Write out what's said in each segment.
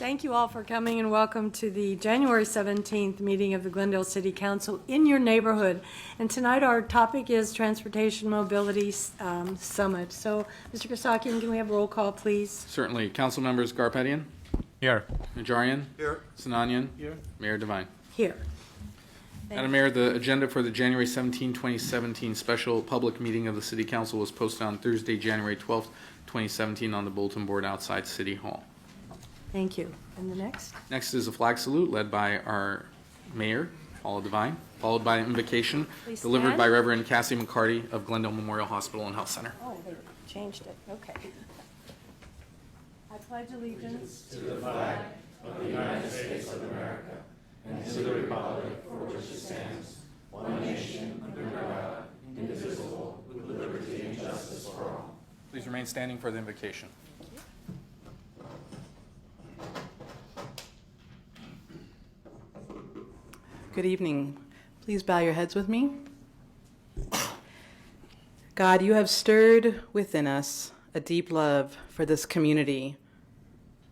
Thank you all for coming and welcome to the January 17th meeting of the Glendale City Council in your neighborhood. And tonight our topic is Transportation Mobility Summit. So, Mr. Kasakian, can we have a roll call, please? Certainly. Council members Garpetian? Here. Najarian? Here. Sinanian? Here. Mayor Devine. Here. Madam Mayor, the agenda for the January 17, 2017 special public meeting of the City Council was posted on Thursday, January 12, 2017 on the bulletin board outside City Hall. Thank you. And the next? Next is a flag salute led by our Mayor, Paula Devine, followed by an invocation Please delivered stand. by Reverend Cassie McCarty of Glendale Memorial Hospital and Health Center. Oh, they changed it. Okay. I pledge allegiance to the flag of the United States of America and to the republic for which it stands, one nation under God, indivisible, with liberty and justice for all. Please remain standing for the invocation. Good evening. Please bow your heads with me. God, you have stirred within us a deep love for this community.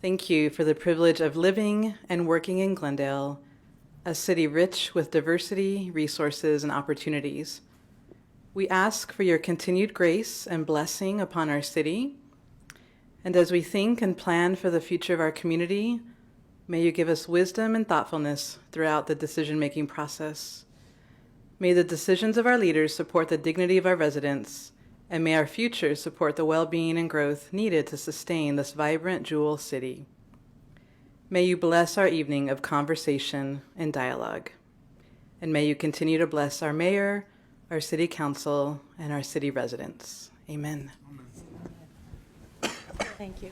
Thank you for the privilege of living and working in Glendale, a city rich with diversity, resources, and opportunities. We ask for your continued grace and blessing upon our city. And as we think and plan for the future of our community, may you give us wisdom and thoughtfulness throughout the decision-making process. May the decisions of our leaders support the dignity of our residents, and may our future support the well-being and growth needed to sustain this vibrant jewel city. May you bless our evening of conversation and dialogue. And may you continue to bless our mayor, our city council, and our city residents. Amen. Thank you.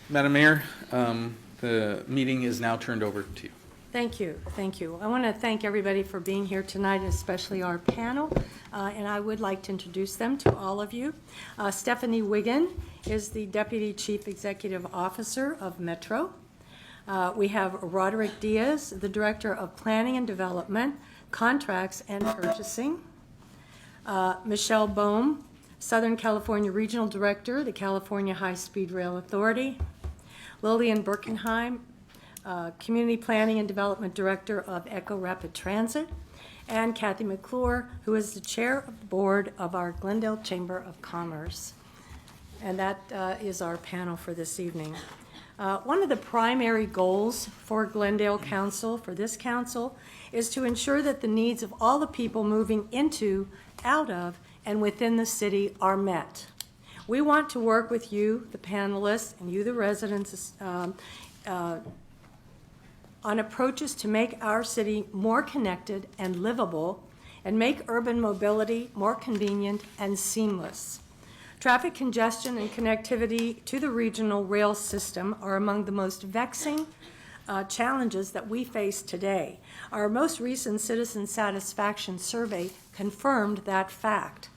Madam Mayor, the meeting is now turned over to you. Thank you. Thank you. I want to thank everybody for being here tonight, especially our panel, and I would like to introduce them to all of you. Stephanie Wiggin is the Deputy Chief Executive Officer of Metro. We have Roderick Diaz, the Director of Planning and Development, Contracts and Purchasing. Michelle Bohm, Southern California Regional Director, the California High-Speed Rail Authority. Lillian Birkenheim, Community Planning and Development Director of Echo Rapid Transit, and Kathy McClure, who is the Chair of the Board of our Glendale Chamber of Commerce. And that is our panel for this evening. One of the primary goals for Glendale Council, for this council, is to ensure that the needs of all the people moving into, out of, and within the city are met. We want to work with you, the panelists, and you, the residents, on approaches to make our city more connected and livable and make urban mobility more convenient and seamless. Traffic congestion and connectivity to the regional rail system are among the most vexing challenges that we face today. Our most recent citizen satisfaction survey confirmed that fact.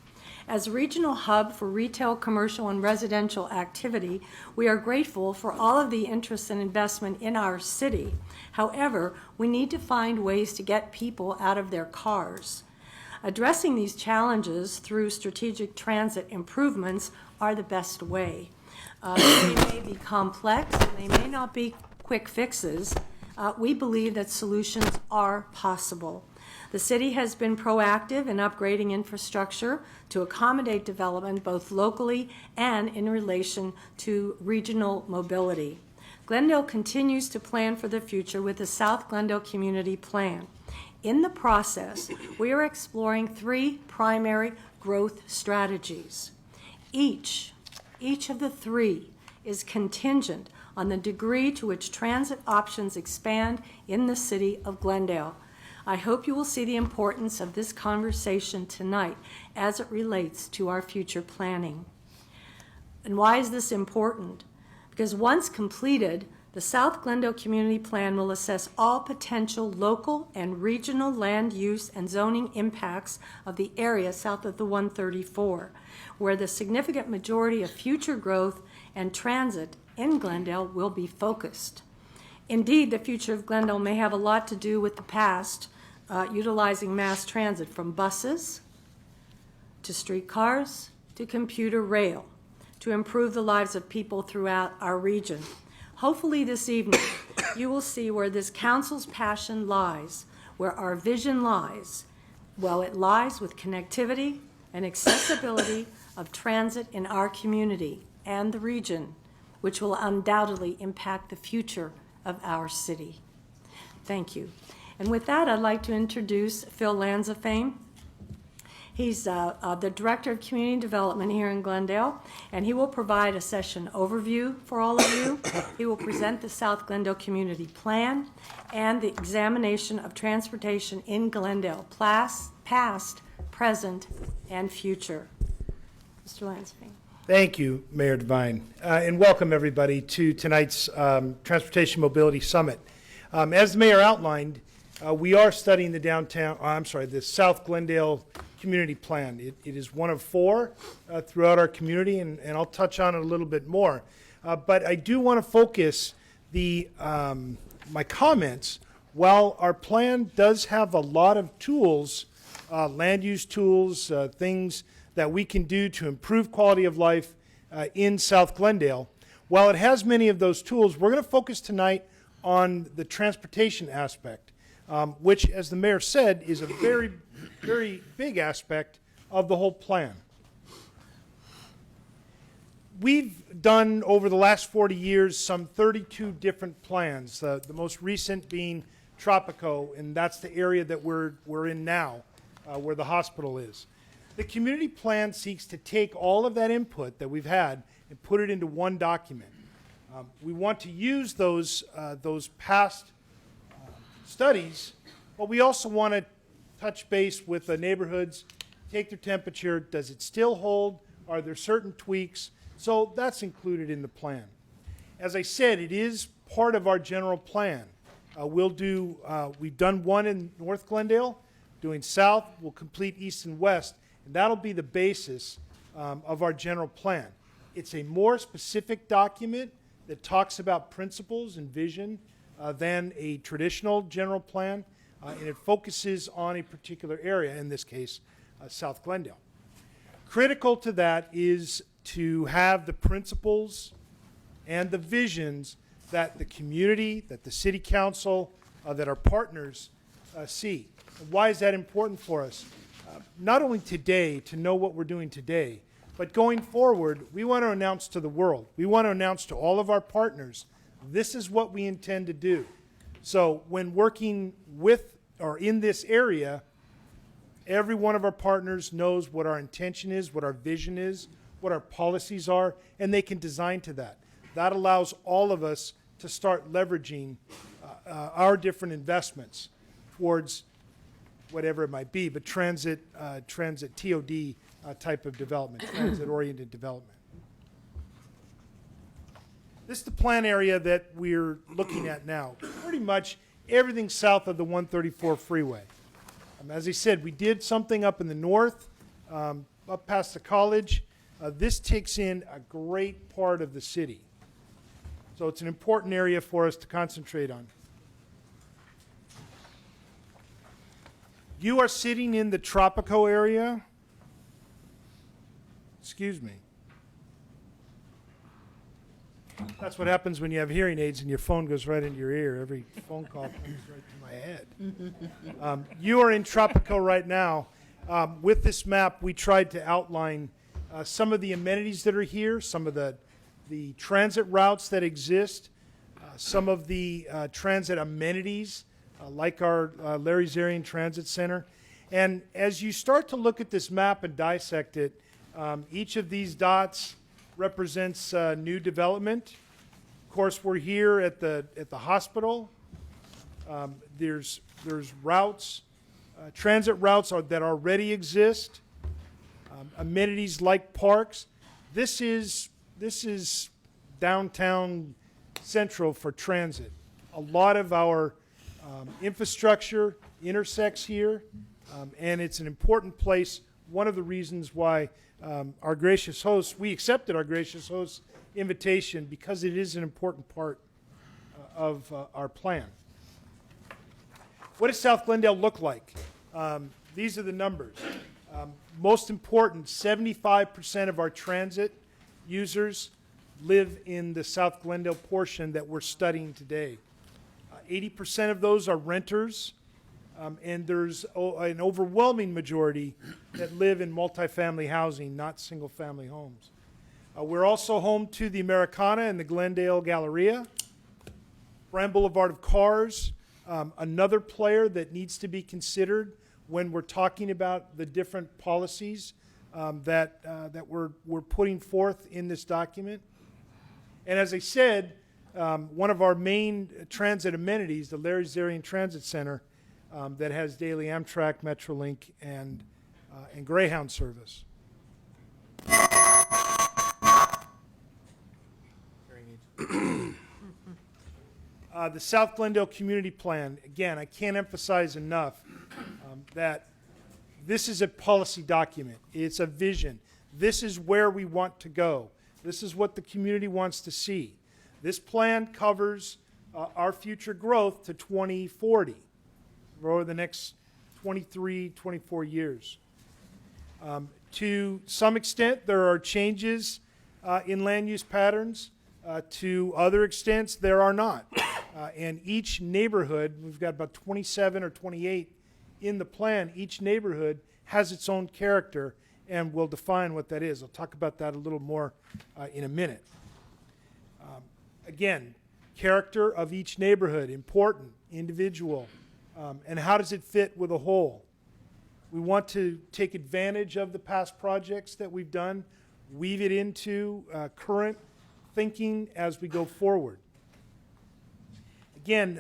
As a regional hub for retail, commercial, and residential activity, we are grateful for all of the interest and investment in our city. However, we need to find ways to get people out of their cars. Addressing these challenges through strategic transit improvements are the best way. They may be complex, and they may not be quick fixes. We believe that solutions are possible. The city has been proactive in upgrading infrastructure to accommodate development both locally and in relation to regional mobility. Glendale continues to plan for the future with the South Glendale Community Plan. In the process, we are exploring 3 primary growth strategies. Each of the 3 is contingent on the degree to which transit options expand in the city of Glendale. I hope you will see the importance of this conversation tonight as it relates to our future planning. And why is this important? Because once completed, the South Glendale Community Plan will assess all potential local and regional land use and zoning impacts of the area south of the 134, where the significant majority of future growth and transit in Glendale will be focused. Indeed, the future of Glendale may have a lot to do with the past, utilizing mass transit from buses to streetcars to commuter rail to improve the lives of people throughout our region. Hopefully this evening, you will see where this council's passion lies, where our vision lies. Well, it lies with connectivity and accessibility of transit in our community and the region, which will undoubtedly impact the future of our city. Thank you. And with that, I'd like to introduce Phil Lanzafame. He's the Director of Community Development here in Glendale, and he will provide a session overview for all of you. He will present the South Glendale Community Plan and the examination of transportation in Glendale, past, present, and future. Mr. Lanzafame. Thank you, Mayor Devine, and welcome everybody to tonight's Transportation Mobility Summit. As the mayor outlined, we are studying the South Glendale Community Plan. It is one of four throughout our community, and I'll touch on it a little bit more. But I do want to focus my comments. While our plan does have a lot of tools, land use tools, things that we can do to improve quality of life in South Glendale, while it has many of those tools, we're going to focus tonight on the transportation aspect, which, as the mayor said, is a very, very big aspect of the whole plan. We've done, over the last 40 years, some 32 different plans, the most recent being Tropico, and that's the area that we're in now, where the hospital is. The community plan seeks to take all of that input that we've had and put it into one document. We want to use those past studies, but we also want to touch base with the neighborhoods, take their temperature. Does it still hold? Are there certain tweaks? So that's included in the plan. As I said, it is part of our general plan. We've done one in North Glendale, doing south, we'll complete east and west, and that'll be the basis of our general plan. It's a more specific document that talks about principles and vision than a traditional general plan, and it focuses on a particular area, in this case, South Glendale. Critical to that is to have the principles and the visions that the community, that the city council, that our partners see. And why is that important for us? Not only today, to know what we're doing today, but going forward, we want to announce to the world, we want to announce to all of our partners, this is what we intend to do. So when working with or in this area, every one of our partners knows what our intention is, what our vision is, what our policies are, and they can design to that. That allows all of us to start leveraging our different investments towards whatever it might be, but transit TOD type of development, transit-oriented development. This is the plan area that we're looking at now. Pretty much everything south of the 134 freeway. As I said, we did something up in the north, up past the college. This takes in a great part of the city. So it's an important area for us to concentrate on. You are sitting in the Tropico area. Excuse me. That's what happens when you have hearing aids and your phone goes right into your ear. Every phone call comes right to my head. You are in Tropico right now. With this map, we tried to outline some of the amenities that are here, some of the transit routes that exist, some of the transit amenities, like our Larry Zarian Transit Center. And as you start to look at this map and dissect it, each of these dots represents new development. Of course, we're here at the hospital. There's routes, transit routes that already exist. Amenities like parks. This is downtown central for transit. A lot of our infrastructure intersects here, and it's an important place. One of the reasons why our gracious host, we accepted our gracious host's invitation because it is an important part of our plan. What does South Glendale look like? These are the numbers. Most important, 75% of our transit users live in the South Glendale portion that we're studying today. 80% of those are renters, and there's an overwhelming majority that live in multifamily housing, not single-family homes. We're also home to the Americana and the Glendale Galleria, Brand Boulevard of Cars, another player that needs to be considered when we're talking about the different policies that we're putting forth in this document. And as I said, one of our main transit amenities, the Larry Zarian Transit Center, that has daily Amtrak, Metrolink, and Greyhound service. The South Glendale Community Plan, again, I can't emphasize enough that this is a policy document. It's a vision. This is where we want to go. This is what the community wants to see. This plan covers our future growth to 2040, over the next 23, 24 years. To some extent, there are changes in land use patterns. To other extents, there are not. And each neighborhood, we've got about 27 or 28 in the plan, each neighborhood has its own character, and we'll define what that is. I'll talk about that a little more in a minute. Again, character of each neighborhood, important, individual, and how does it fit with a whole? We want to take advantage of the past projects that we've done, weave it into current thinking as we go forward. Again,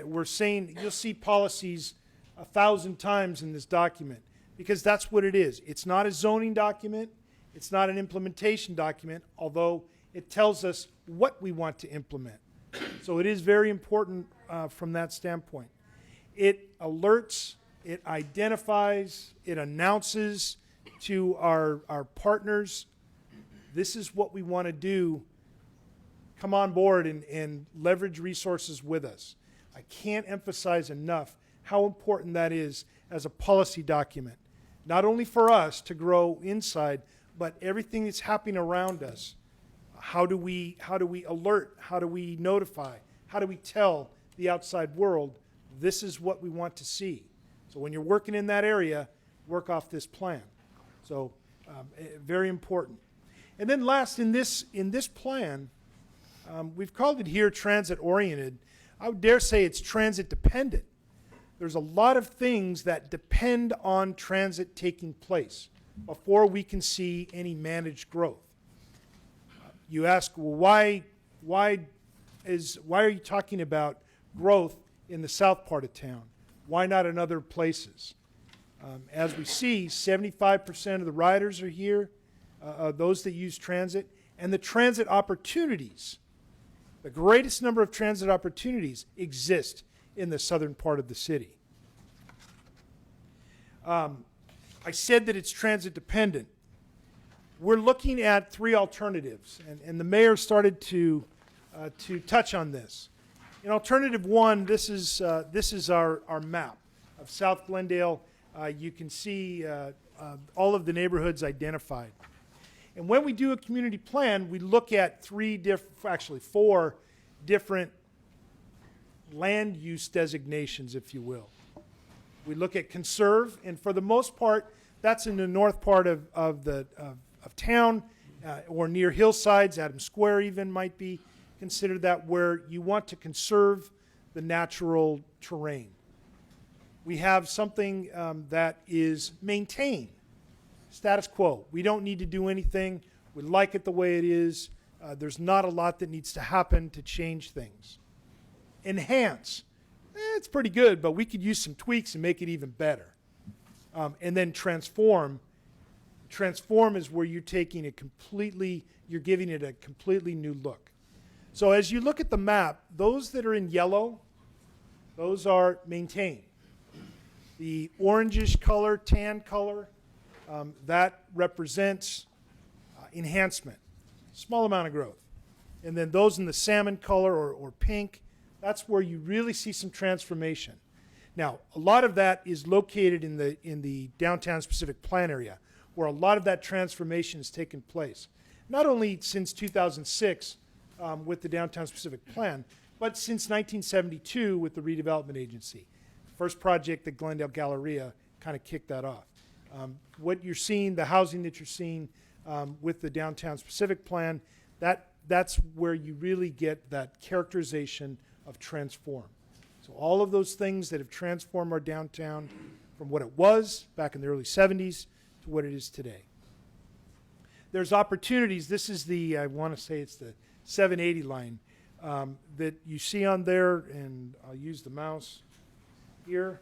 we're saying you'll see policies 1,000 times in this document because that's what it is. It's not a zoning document. It's not an implementation document, although it tells us what we want to implement. So it is very important from that standpoint. It alerts, it identifies, it announces to our partners, this is what we want to do. Come on board and leverage resources with us. I can't emphasize enough how important that is as a policy document, not only for us to grow inside, but everything that's happening around us. How do we alert? How do we notify? How do we tell the outside world this is what we want to see? So when you're working in that area, work off this plan. So very important. And then last, in this plan, we've called it here transit-oriented. I would dare say it's transit-dependent. There's a lot of things that depend on transit taking place before we can see any managed growth. You ask, well, why are you talking about growth in the south part of town? Why not in other places? As we see, 75% of the riders are here, those that use transit, and the transit opportunities, the greatest number of transit opportunities exist in the southern part of the city. I said that it's transit dependent. We're looking at three alternatives, and the mayor started to touch on this. In alternative one, this is our map of South Glendale. You can see all of the neighborhoods identified. And when we do a community plan, we look at four different land use designations, if you will. We look at conserve, and for the most part, that's in the north part of town or near hillsides. Adams Square even might be considered that, where you want to conserve the natural terrain. We have something that is maintain, status quo. We don't need to do anything. We like it the way it is. There's not a lot that needs to happen to change things. Enhance. It's pretty good, but we could use some tweaks and make it even better. And then transform. Transform is where you're taking you're giving it a completely new look. So as you look at the map, those that are in yellow, those are maintain. The orangish color, tan color, that represents enhancement, small amount of growth. And then those in the salmon color or pink, that's where you really see some transformation. Now, a lot of that is located in the downtown specific plan area, where a lot of that transformation has taken place. not only since 2006 with the Downtown Specific Plan, but since 1972 with the Redevelopment Agency. First project, the Glendale Galleria, kind of kicked that off. What you're seeing, the housing that you're seeing with the Downtown Specific Plan, that's where you really get that characterization of transform. So all of those things that have transformed our downtown from what it was back in the early 70s to what it is today. There's opportunities. This is the, I want to say it's the 780 line that you see on there, and I'll use the mouse here.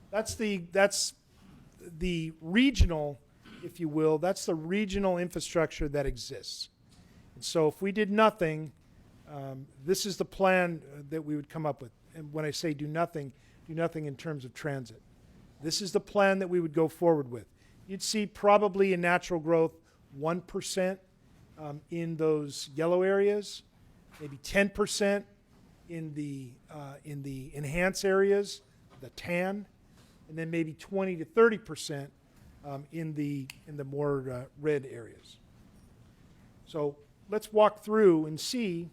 That's the regional, if you will, that's the regional infrastructure that exists. And so if we did nothing, this is the plan that we would come up with. And when I say do nothing in terms of transit. This is the plan that we would go forward with. You'd see probably a natural growth 1% in those yellow areas, maybe 10% in the enhanced areas, the tan, and then maybe 20 to 30% in the more red areas. So let's walk through and see.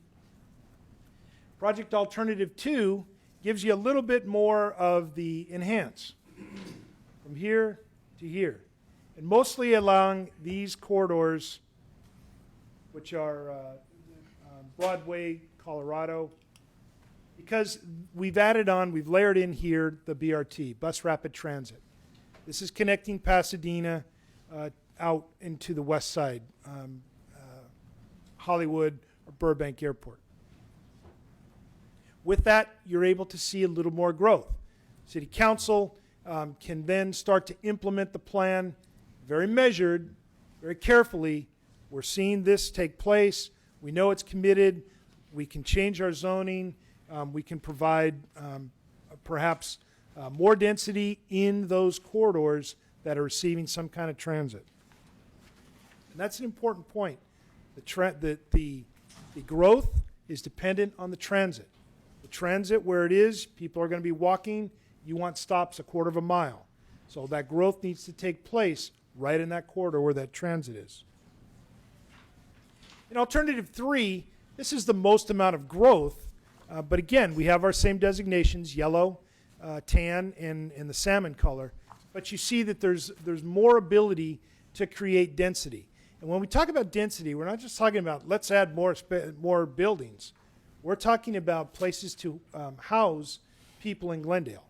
Project Alternative 2 gives you a little bit more of the enhance from here to here, and mostly along these corridors, which are Broadway, Colorado, because we've layered in here the BRT, Bus Rapid Transit. This is connecting Pasadena out into the west side, Hollywood or Burbank Airport. With that, you're able to see a little more growth. City Council can then start to implement the plan very measured, very carefully. We're seeing this take place. We know it's committed. We can change our zoning. We can provide perhaps more density in those corridors that are receiving some kind of transit. And that's an important point. The growth is dependent on the transit. The transit, where it is, people are going to be walking. You want stops a quarter of a mile. So that growth needs to take place right in that corridor where that transit is. In Alternative 3, this is the most amount of growth, but again, we have our same designations, yellow, tan, and the salmon color, but you see that there's more ability to create density. And when we talk about density, we're not just talking about let's add more buildings. We're talking about places to house people in Glendale.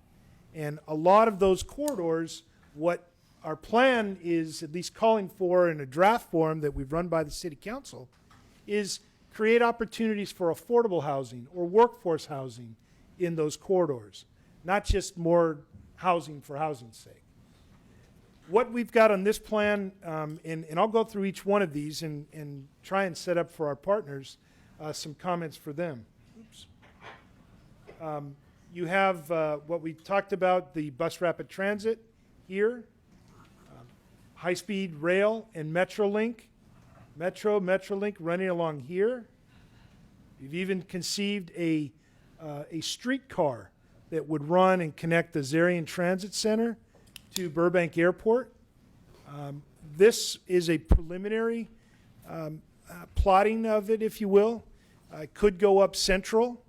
And a lot of those corridors, what our plan is at least calling for in a draft form that we've run by the City Council, is create opportunities for affordable housing or workforce housing in those corridors, not just more housing for housing's sake. What we've got on this plan, and I'll go through each one of these and try and set up for our partners some comments for them. Oops. You have what we talked about, the bus rapid transit here, high-speed rail and Metrolink, Metrolink running along here. You've even conceived a streetcar that would run and connect the Zarian Transit Center to Burbank Airport. This is a preliminary plotting of it, if you will. It could go up Central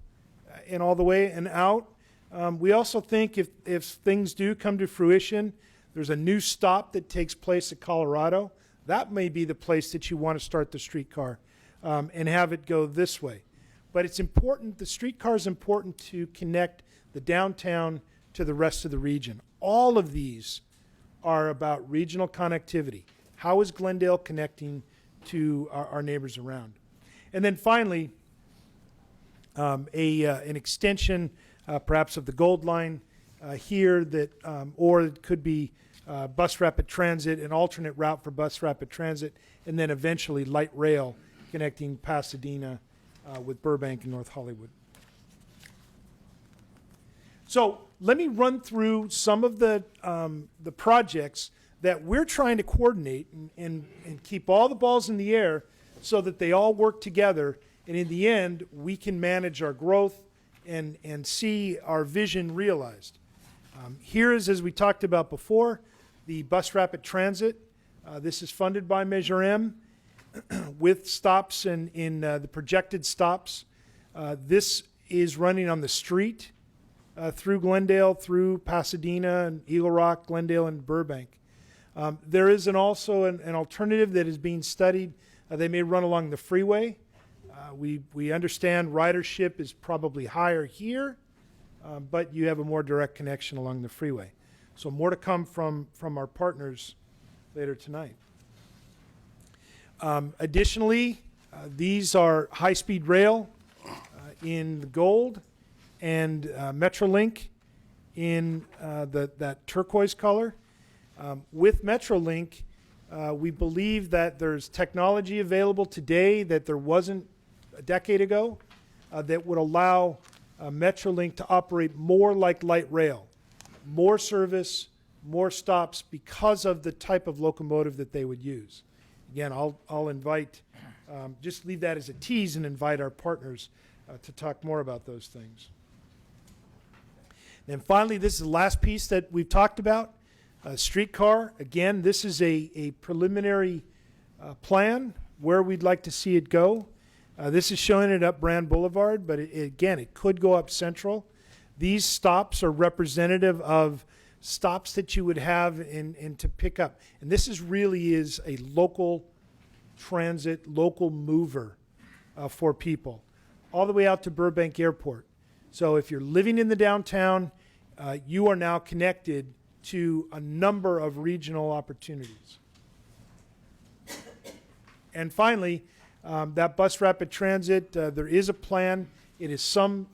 and all the way and out. We also think if things do come to fruition, there's a new stop that takes place at Colorado. That may be the place that you want to start the streetcar and have it go this way. But it's important, the streetcar is important to connect the downtown to the rest of the region. All of these are about regional connectivity. How is Glendale connecting to our neighbors around? And then finally, an extension perhaps of the Gold Line here that, or it could be bus rapid transit, an alternate route for bus rapid transit, and then eventually light rail connecting Pasadena with Burbank and North Hollywood. So let me run through some of the projects that we're trying to coordinate and keep all the balls in the air so that they all work together, and in the end, we can manage our growth and see our vision realized. Here is, as we talked about before, the bus rapid transit. This is funded by Measure M, with stops in the projected stops. This is running on the street through Glendale, through Pasadena, and Eagle Rock, Glendale, and Burbank. There is also an alternative that is being studied. They may run along the freeway. We understand ridership is probably higher here, but you have a more direct connection along the freeway. So more to come from our partners later tonight. Additionally, these are high-speed rail in the gold and Metrolink in that turquoise color. With Metrolink, we believe that there's technology available today that there wasn't a decade ago that would allow Metrolink to operate more like light rail, more service, more stops because of the type of locomotive that they would use. Again, I'll invite, just leave that as a tease and invite our partners to talk more about those things. And finally, this is the last piece that we've talked about, streetcar. Again, this is a preliminary plan where we'd like to see it go. This is showing it up Brand Boulevard, but again, it could go up Central. These stops are representative of stops that you would have in to pick up. And this really is a local transit, local mover for people, all the way out to Burbank Airport. So if you're living in the downtown, you are now connected to a number of regional opportunities. And finally, that bus rapid transit, there is a plan. It is some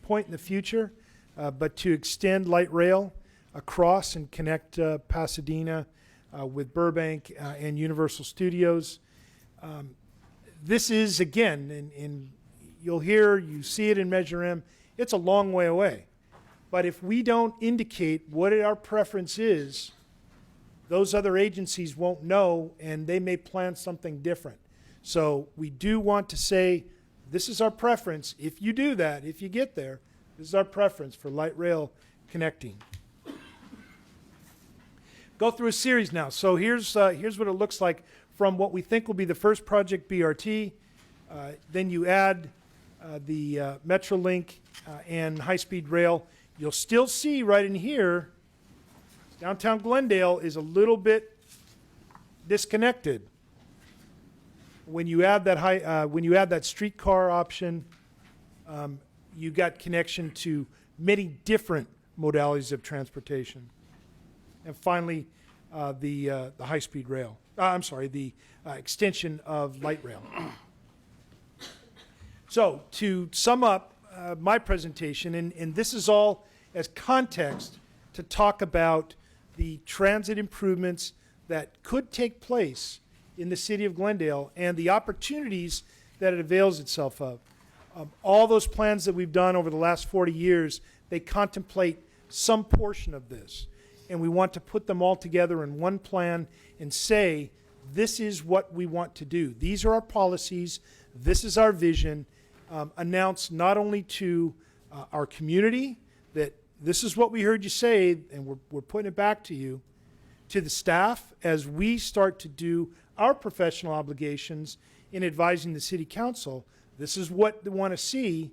point in the future, but to extend light rail across and connect Pasadena with Burbank and Universal Studios. This is, again, you'll hear, you see it in Measure M, it's a long way away. But if we don't indicate what our preference is, those other agencies won't know, and they may plan something different. So we do want to say, this is our preference. If you do that, if you get there, this is our preference for light rail connecting. Go through a series now. So here's what it looks like from what we think will be the first project, BRT. Then you add the Metrolink and high-speed rail. You'll still see right in here, downtown Glendale is a little bit disconnected. When you add that streetcar option, you got connection to many different modalities of transportation. And finally, the high-speed rail. The extension of light rail. So to sum up my presentation, and this is all as context to talk about the transit improvements that could take place in the city of Glendale and the opportunities that it avails itself of. All those plans that we've done over the last 40 years, they contemplate some portion of this. And we want to put them all together in one plan and say, this is what we want to do. These are our policies. This is our vision. Announced not only to our community that this is what we heard you say, and we're putting it back to you, to the staff as we start to do our professional obligations in advising the city council. This is what they want to see.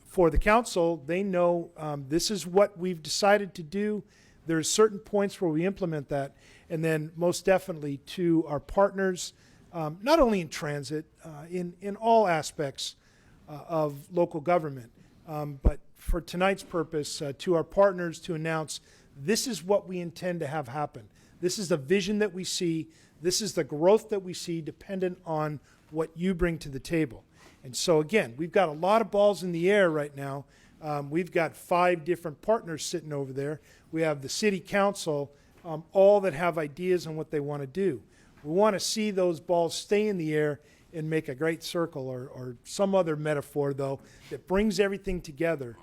For the council, they know this is what we've decided to do. There's certain points where we implement that. And then most definitely to our partners, not only in transit, in all aspects of local government, but for tonight's purpose, to our partners to announce this is what we intend to have happen. This is the vision that we see. This is the growth that we see dependent on what you bring to the table. And so again, we've got a lot of balls in the air right now. We've got 5 different partners sitting over there. We have the city council, all that have ideas on what they want to do. We want to see those balls stay in the air and make a great circle, or some other metaphor, though, that brings everything together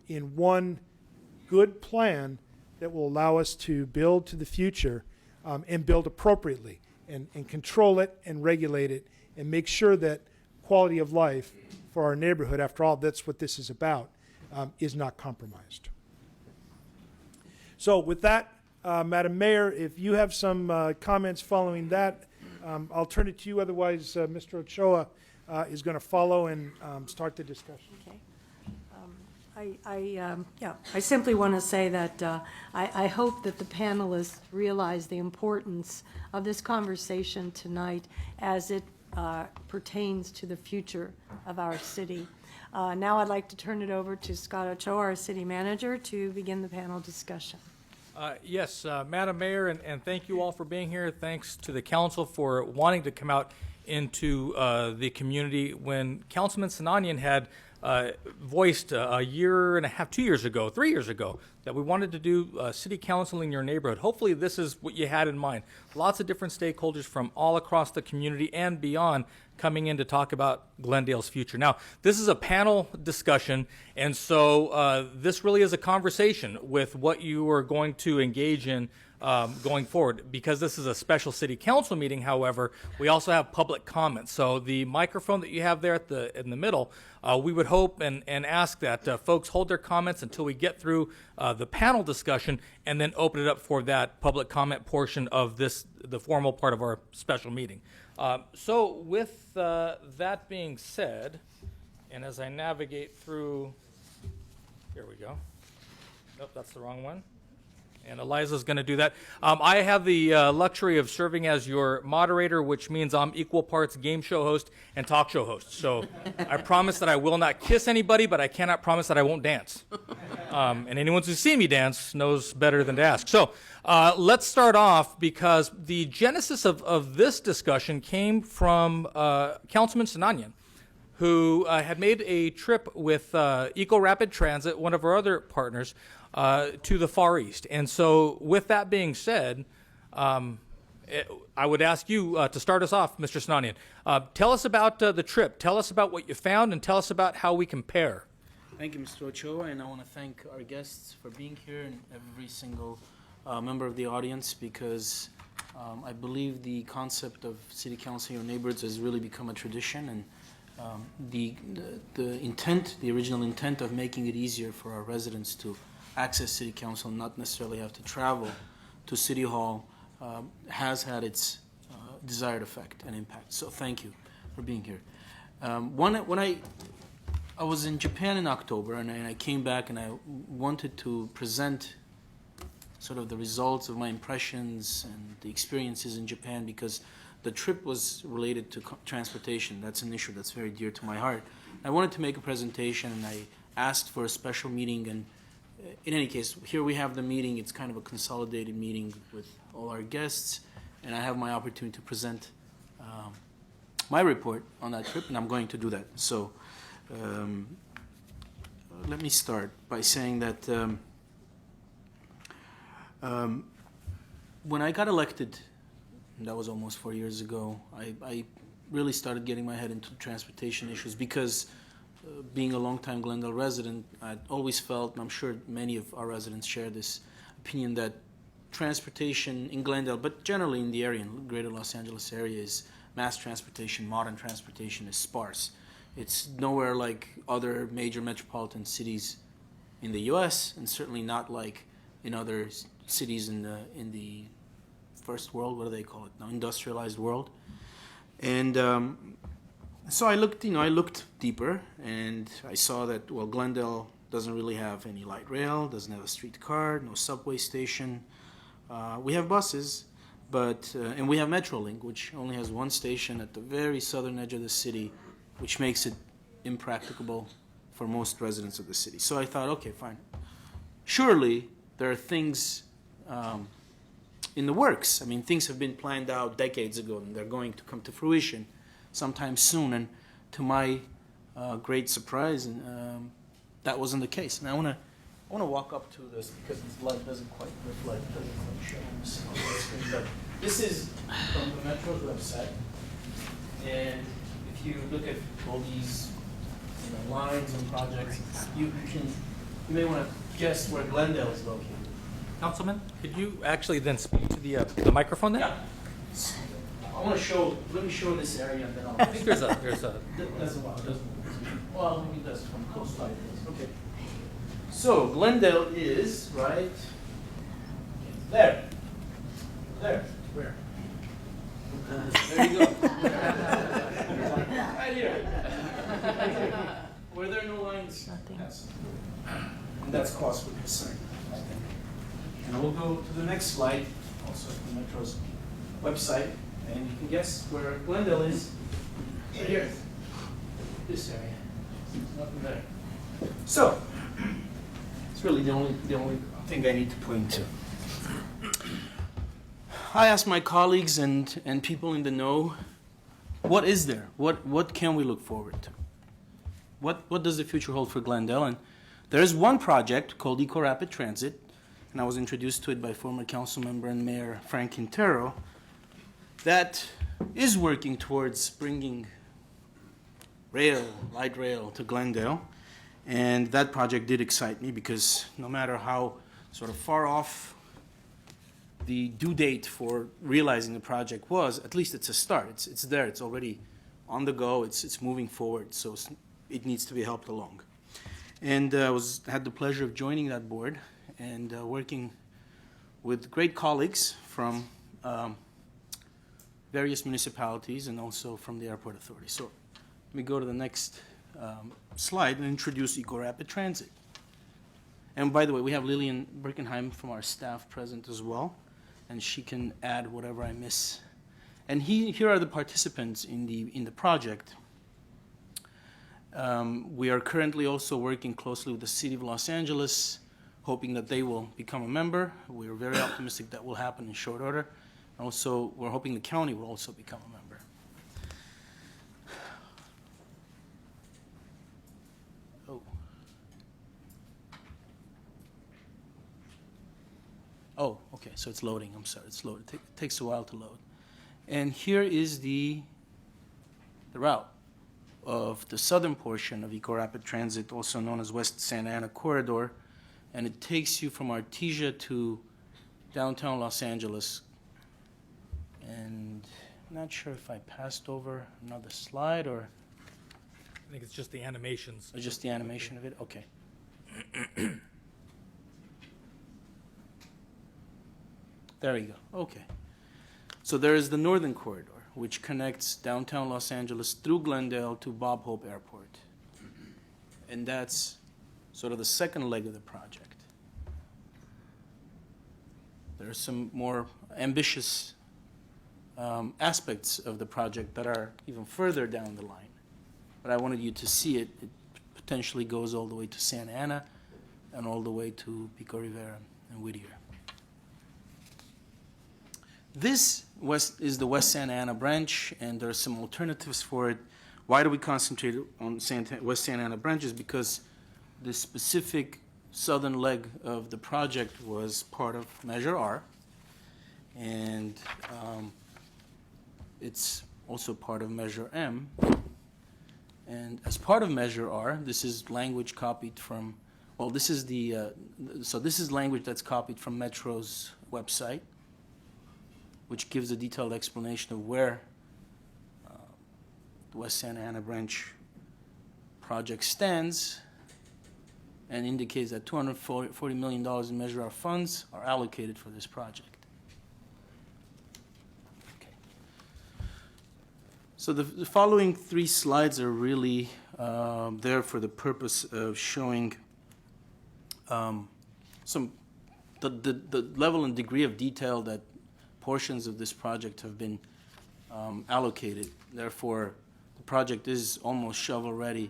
in one good plan that will allow us to build to the future and build appropriately and control it and regulate it and make sure that quality of life for our neighborhood, after all, that's what this is about, is not compromised. So with that, Madam Mayor, if you have some comments following that, I'll turn it to you, otherwise Mr. Ochoa is going to follow and start the discussion. Okay. I simply want to say that I hope that the panelists realize the importance of this conversation tonight as it pertains to the future of our city. Now I'd like to turn it over to Scott Ochoa, our city manager, to begin the panel discussion. Yes, Madam Mayor, and thank you all for being here. Thanks to the council for wanting to come out into the community. When Councilman Sinanian had voiced a year and a half, 2 years ago, 3 years ago, that we wanted to do city council in your neighborhood. Hopefully this is what you had in mind. Lots of different stakeholders from all across the community and beyond coming in to talk about Glendale's future. Now, this is a panel discussion, and so this really is a conversation with what you are going to engage in going forward. Because this is a special city council meeting, however, we also have public comments. So the microphone that you have there in the middle, we would hope and ask that folks hold their comments until we get through the panel discussion, and then open it up for that public comment portion of the formal part of our special meeting. So with that being said, and as I navigate through, here we go. Nope, that's the wrong one. And Eliza's going to do that. I have the luxury of serving as your moderator, which means I'm equal parts game show host and talk show host. So I promise that I will not kiss anybody, but I cannot promise that I won't dance. And anyone who's seen me dance knows better than to ask. So let's start off, because the genesis of this discussion came from Councilman Sinanian, who had made a trip with Eco Rapid Transit, one of our other partners, to the Far East. And so with that being said, I would ask you to start us off, Mr. Sinanian. Tell us about the trip. Tell us about what you found, and tell us about how we compare. Thank you, Mr. Ochoa, and I want to thank our guests for being here and every single member of the audience, because I believe the concept of city council in your neighborhoods has really become a tradition, and the original intent of making it easier for our residents to access city council and not necessarily have to travel to City Hall has had its desired effect and impact. So thank you for being here. When I was in Japan in October, and I came back and I wanted to present sort of the results of my impressions and the experiences in Japan, because the trip was related to transportation. That's an issue that's very dear to my heart. I wanted to make a presentation, and I asked for a special meeting, and in any case, here we have the meeting. It's kind of a consolidated meeting with all our guests, and I have my opportunity to present my report on that trip, and I'm going to do that. So let me start by saying that when I got elected, and that was almost 4 years ago, I really started getting my head into transportation issues, because being a longtime Glendale resident, I always felt, and I'm sure many of our residents share this opinion, that transportation in Glendale, but generally in the area, in the greater Los Angeles area, is mass transportation, modern transportation is sparse. It's nowhere like other major metropolitan cities in the U.S., and certainly not like in other cities in the first world, what do they call it now, industrialized world. And so I looked deeper, and I saw that, well, Glendale doesn't really have any light rail, doesn't have a streetcar, no subway station. We have buses, but and we have Metrolink, which only has one station at the very southern edge of the city, which makes it impracticable for most residents of the city. So I thought, okay, fine. Surely there are things in the works. I mean, things have been planned out decades ago, and they're going to come to fruition sometime soon. And to my great surprise, that wasn't the case. And I want to walk up to this, because this light doesn't quite reflect, doesn't quite show on the screen. But this is from the Metro's website, and if you look at all these lines and projects, you may want to guess where Glendale is located. Councilman, could you actually then speak to the microphone there? Yeah. Let me show this area, and then I'll. I think there's a. Well, maybe that's from close by. Okay. So Glendale is right there. Where? There you go. Right here. Were there no lines? Nothing. Yes. And that's cost for concern, I think. And we'll go to the next slide, also the Metro's website, and you can guess where Glendale is. Right here. This area. Nothing there. So, it's really the only thing I need to point to. I asked my colleagues and people in the know, what is there? What can we look forward to? What does the future hold for Glendale? And there is one project called Eco Rapid Transit, and I was introduced to it by former council member and mayor Frank Quintero, that is working towards bringing light rail to Glendale. And that project did excite me because no matter how sort of far off the due date for realizing the project was, at least it's a start. It's there. It's already on the go. It's moving forward. So it needs to be helped along. And had the pleasure of joining that board and working with great colleagues from various municipalities and also from the airport authority. So let me go to the next slide and introduce Eco Rapid Transit. And by the way, we have Lillian Birkenheim from our staff present as well, and she can add whatever I miss. And here are the participants in the project. We are currently also working closely with the City of Los Angeles, hoping that they will become a member. We're very optimistic that will happen in short order. Also, we're hoping the county will also become a member. Oh, okay, so it's loading. I'm sorry, it's loaded. It takes a while to load. And here is the route of the southern portion of Eco Rapid Transit, also known as West Santa Ana Corridor, and it takes you from Artesia to downtown Los Angeles. And I'm not sure if I passed over another slide or I think it's just the animations. just the animation of it. Okay. There you go. Okay. So there is the northern corridor, which connects downtown Los Angeles through Glendale to Bob Hope Airport. And that's sort of the second leg of the project. There are some more ambitious aspects of the project that are even further down the line. But I wanted you to see it. It potentially goes all the way to Santa Ana and all the way to Pico Rivera and Whittier. This is the West Santa Ana branch, and there are some alternatives for it. Why do we concentrate on West Santa Ana branches? Because the specific southern leg of the project was part of Measure R, and it's also part of Measure M. And as part of Measure R, this is language copied from, well, this is this is language that's copied from Metro's website, which gives a detailed explanation of where the West Santa Ana branch project stands, and indicates that $240 million in Measure R funds are allocated for this project. Okay. So the following three slides are really there for the purpose of showing the level and degree of detail that portions of this project have been allocated. Therefore, the project is almost shovel ready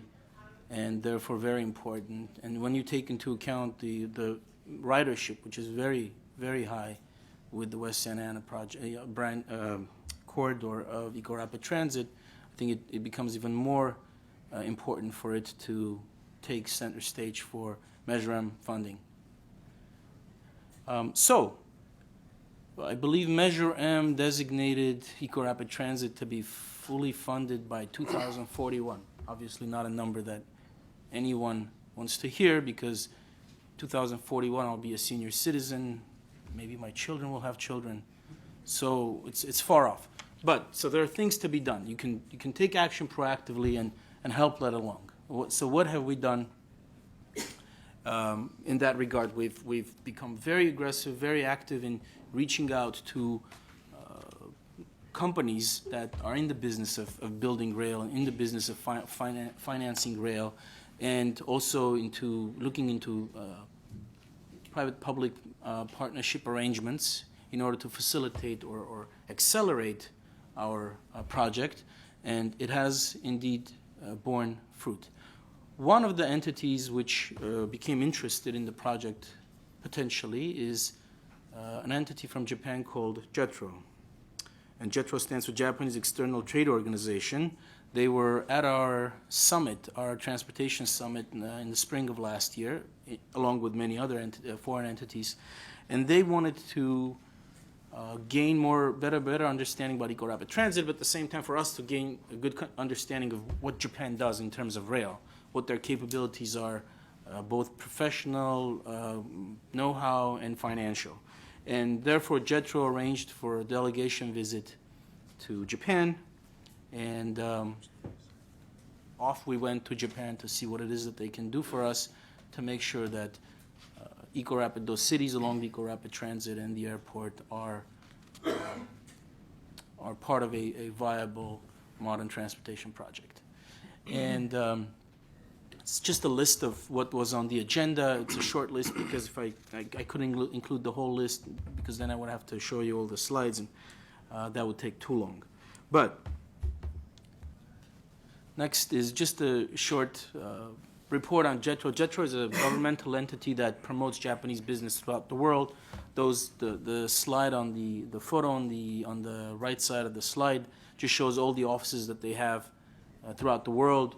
and therefore very important. And when you take into account the ridership, which is very, very high with the West Santa Ana project, corridor of Eco Rapid Transit, I think it becomes even more important for it to take center stage for Measure M funding. I believe Measure M designated Eco Rapid Transit to be fully funded by 2041. Obviously not a number that anyone wants to hear, because 2041 I'll be a senior citizen, maybe my children will have children, so it's far off. But so there are things to be done. You can take action proactively and help that along. So what have we done in that regard? We've become very aggressive, very active in reaching out to companies that are in the business of building rail and in the business of financing rail, and also into looking into private-public partnership arrangements in order to facilitate or accelerate our project, and it has indeed borne fruit. One of the entities which became interested in the project potentially is an entity from Japan called JETRO. And JETRO stands for Japanese External Trade Organization. They were at our summit, our transportation summit in the spring of last year, along with many other foreign entities, and they wanted to gain better understanding about eco-rapid transit, but at the same time for us to gain a good understanding of what Japan does in terms of rail, what their capabilities are, both professional, know-how, and financial. And therefore, JETRO arranged for a delegation visit to Japan, and off we went to Japan to see what it is that they can do for us to make sure that eco-rapid, those cities along the eco-rapid transit and the airport are part of a viable modern transportation project. And it's just a list of what was on the agenda. It's a short list because if I couldn't include the whole list because then I would have to show you all the slides, and that would take too long. But next is just a short report on JETRO. JETRO is a governmental entity that promotes Japanese business throughout the world. The slide on the photo on the right side of the slide just shows all the offices that they have throughout the world,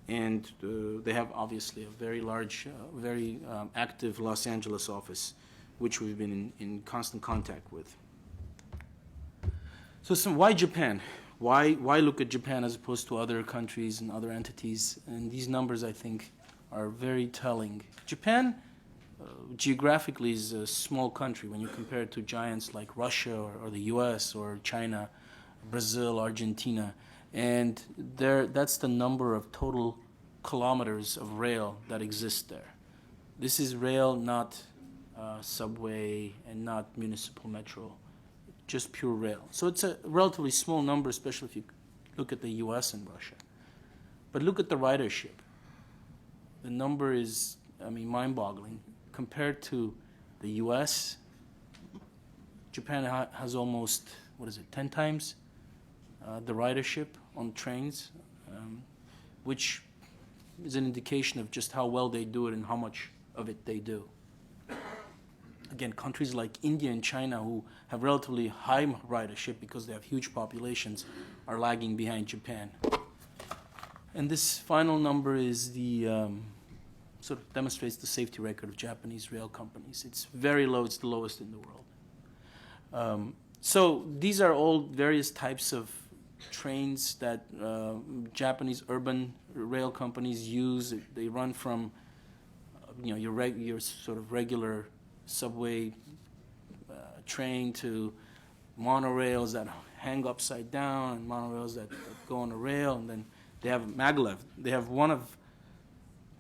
and they have obviously a very large, very active Los Angeles office, which we've been in constant contact with. So why Japan? Why look at Japan as opposed to other countries and other entities? And these numbers, I think, are very telling. Japan, geographically, is a small country when you compare it to giants like Russia or the U.S. or China, Brazil, Argentina. And that's the number of total kilometers of rail that exists there. This is rail, not subway and not municipal metro, just pure rail. So it's a relatively small number, especially if you look at the U.S. and Russia. But look at the ridership. The number is, mind-boggling. Compared to the U.S., Japan has almost, 10 times the ridership on trains, which is an indication of just how well they do it and how much of it they do. Again, countries like India and China, who have relatively high ridership because they have huge populations, are lagging behind Japan. And this final number is sort of demonstrates the safety record of Japanese rail companies. It's very low. It's the lowest in the world. So these are all various types of trains that Japanese urban rail companies use. They run from your sort of regular subway train to monorails that hang upside down and monorails that go on a rail, and then they have maglev. They have one of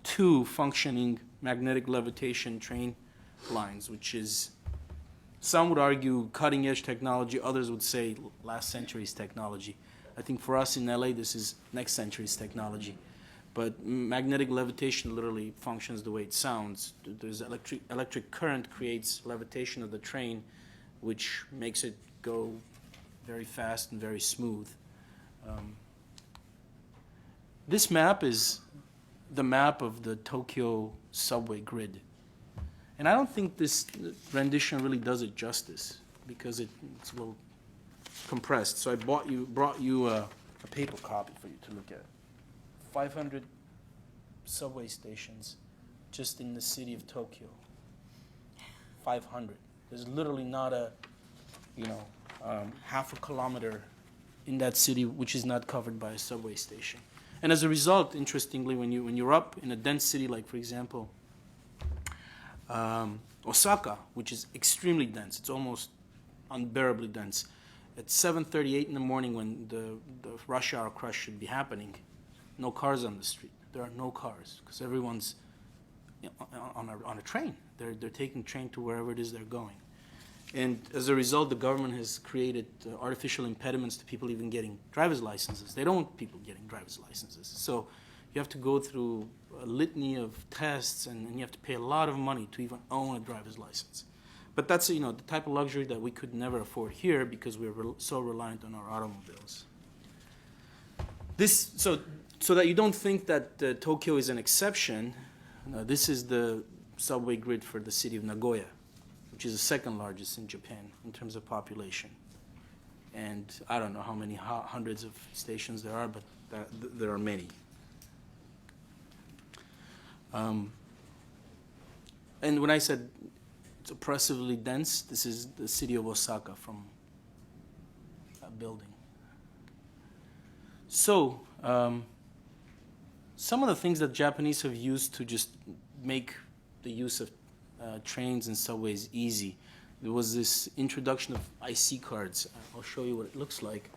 two functioning magnetic levitation train lines, which is, some would argue, cutting-edge technology. Others would say last century's technology. I think for us in LA, this is next century's technology. But magnetic levitation literally functions the way it sounds. There's electric current creates levitation of the train, which makes it go very fast and very smooth. This map is the map of the Tokyo subway grid. And I don't think this rendition really does it justice because it's a little compressed. So I brought you a paper copy for you to look at. 500 subway stations just in the city of Tokyo. 500. There's literally not a, half a kilometer in that city which is not covered by a subway station. And as a result, interestingly, when you're up in a dense city like, for example, Osaka, which is extremely dense, it's almost unbearably dense. At 7:38 in the morning, when the rush hour crush should be happening, no cars on the street. There are no cars because everyone's on a train. They're taking train to wherever it is they're going. And as a result, the government has created artificial impediments to people even getting driver's licenses. They don't want people getting driver's licenses. So you have to go through a litany of tests, and you have to pay a lot of money to even own a driver's license. But that's, the type of luxury that we could never afford here because we're so reliant on our automobiles. So that you don't think that Tokyo is an exception, this is the subway grid for the city of Nagoya, which is the second largest in Japan in terms of population. And I don't know how many hundreds of stations there are, but there are many. And when I said it's oppressively dense, this is the city of Osaka from that building. So, some of the things that Japanese have used to just make the use of trains and subways easy, there was this introduction of IC cards. I'll show you what it looks like.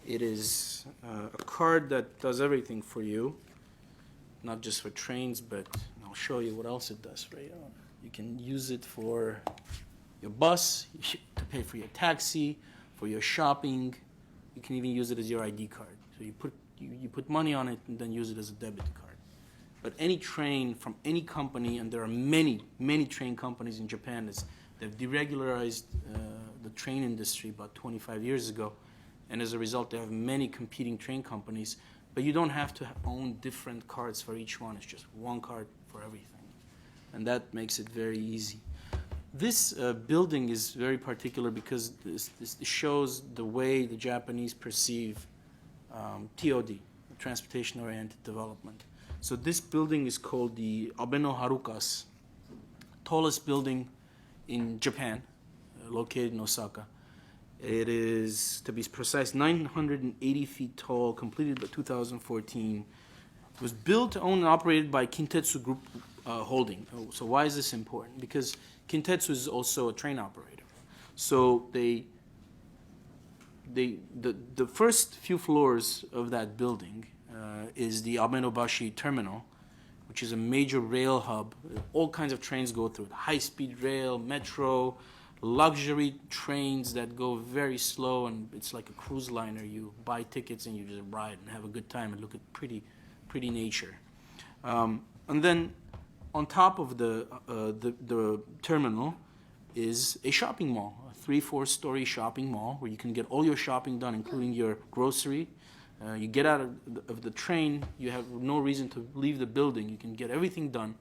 It is a card that does everything for you, not just for trains, but I'll show you what else it does for you. You can use it for your bus, to pay for your taxi, for your shopping. You can even use it as your ID card. So you put money on it and then use it as a debit card. But any train from any company, and there are many, many train companies in Japan, they've deregularized the train industry about 25 years ago, and as a result they have many competing train companies, but you don't have to own different cards for each one. It's just one card for everything. And that makes it very easy. This building is very particular because this shows the way the Japanese perceive TOD, transportation-oriented development. So this building is called the Abe no Harukas, tallest building in Japan, located in Osaka. It is, to be precise, 980 feet tall, completed by 2014. It was built, owned, and operated by Kintetsu Group Holding. So why is this important? Because Kintetsu is also a train operator. So the first few floors of that building is the Abenobashi Terminal, which is a major rail hub. All kinds of trains go through it. High-speed rail, metro, luxury trains that go very slow, and it's like a cruise liner. You buy tickets and you just ride and have a good time and look at pretty nature. And then on top of the terminal is a shopping mall, a 3-4 story shopping mall where you can get all your shopping done, including your grocery. You get out of the train, you have no reason to leave the building. You can get everything done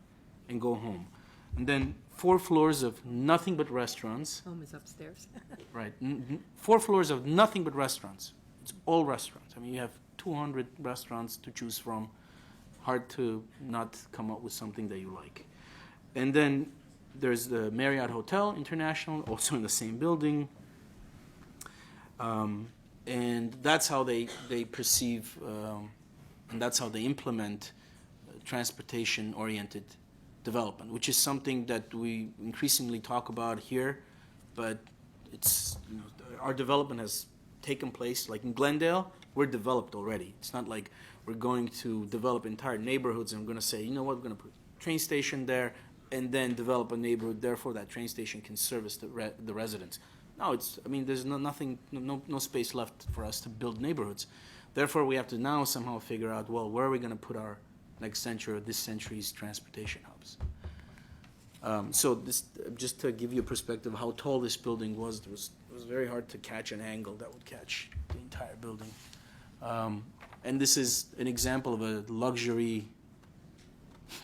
and go home. And then 4 floors of nothing but restaurants. Home is upstairs. Right. 4 floors of nothing but restaurants. It's all restaurants. I mean, you have 200 restaurants to choose from. Hard to not come up with something that you like. And then there's the Marriott Hotel International, also in the same building. And that's how they perceive, and that's how they implement transportation-oriented development, which is something that we increasingly talk about here, but it's, our development has taken place. Like in Glendale, we're developed already. It's not like we're going to develop entire neighborhoods and we're going to say, you know what, we're going to put a train station there and then develop a neighborhood. Therefore, that train station can service the residents. No, there's no space left for us to build neighborhoods. Therefore, we have to now somehow figure out, well, where are we going to put our next century or this century's transportation hubs? So this, just to give you a perspective of how tall this building was, it was very hard to catch an angle that would catch the entire building. And this is an example of a luxury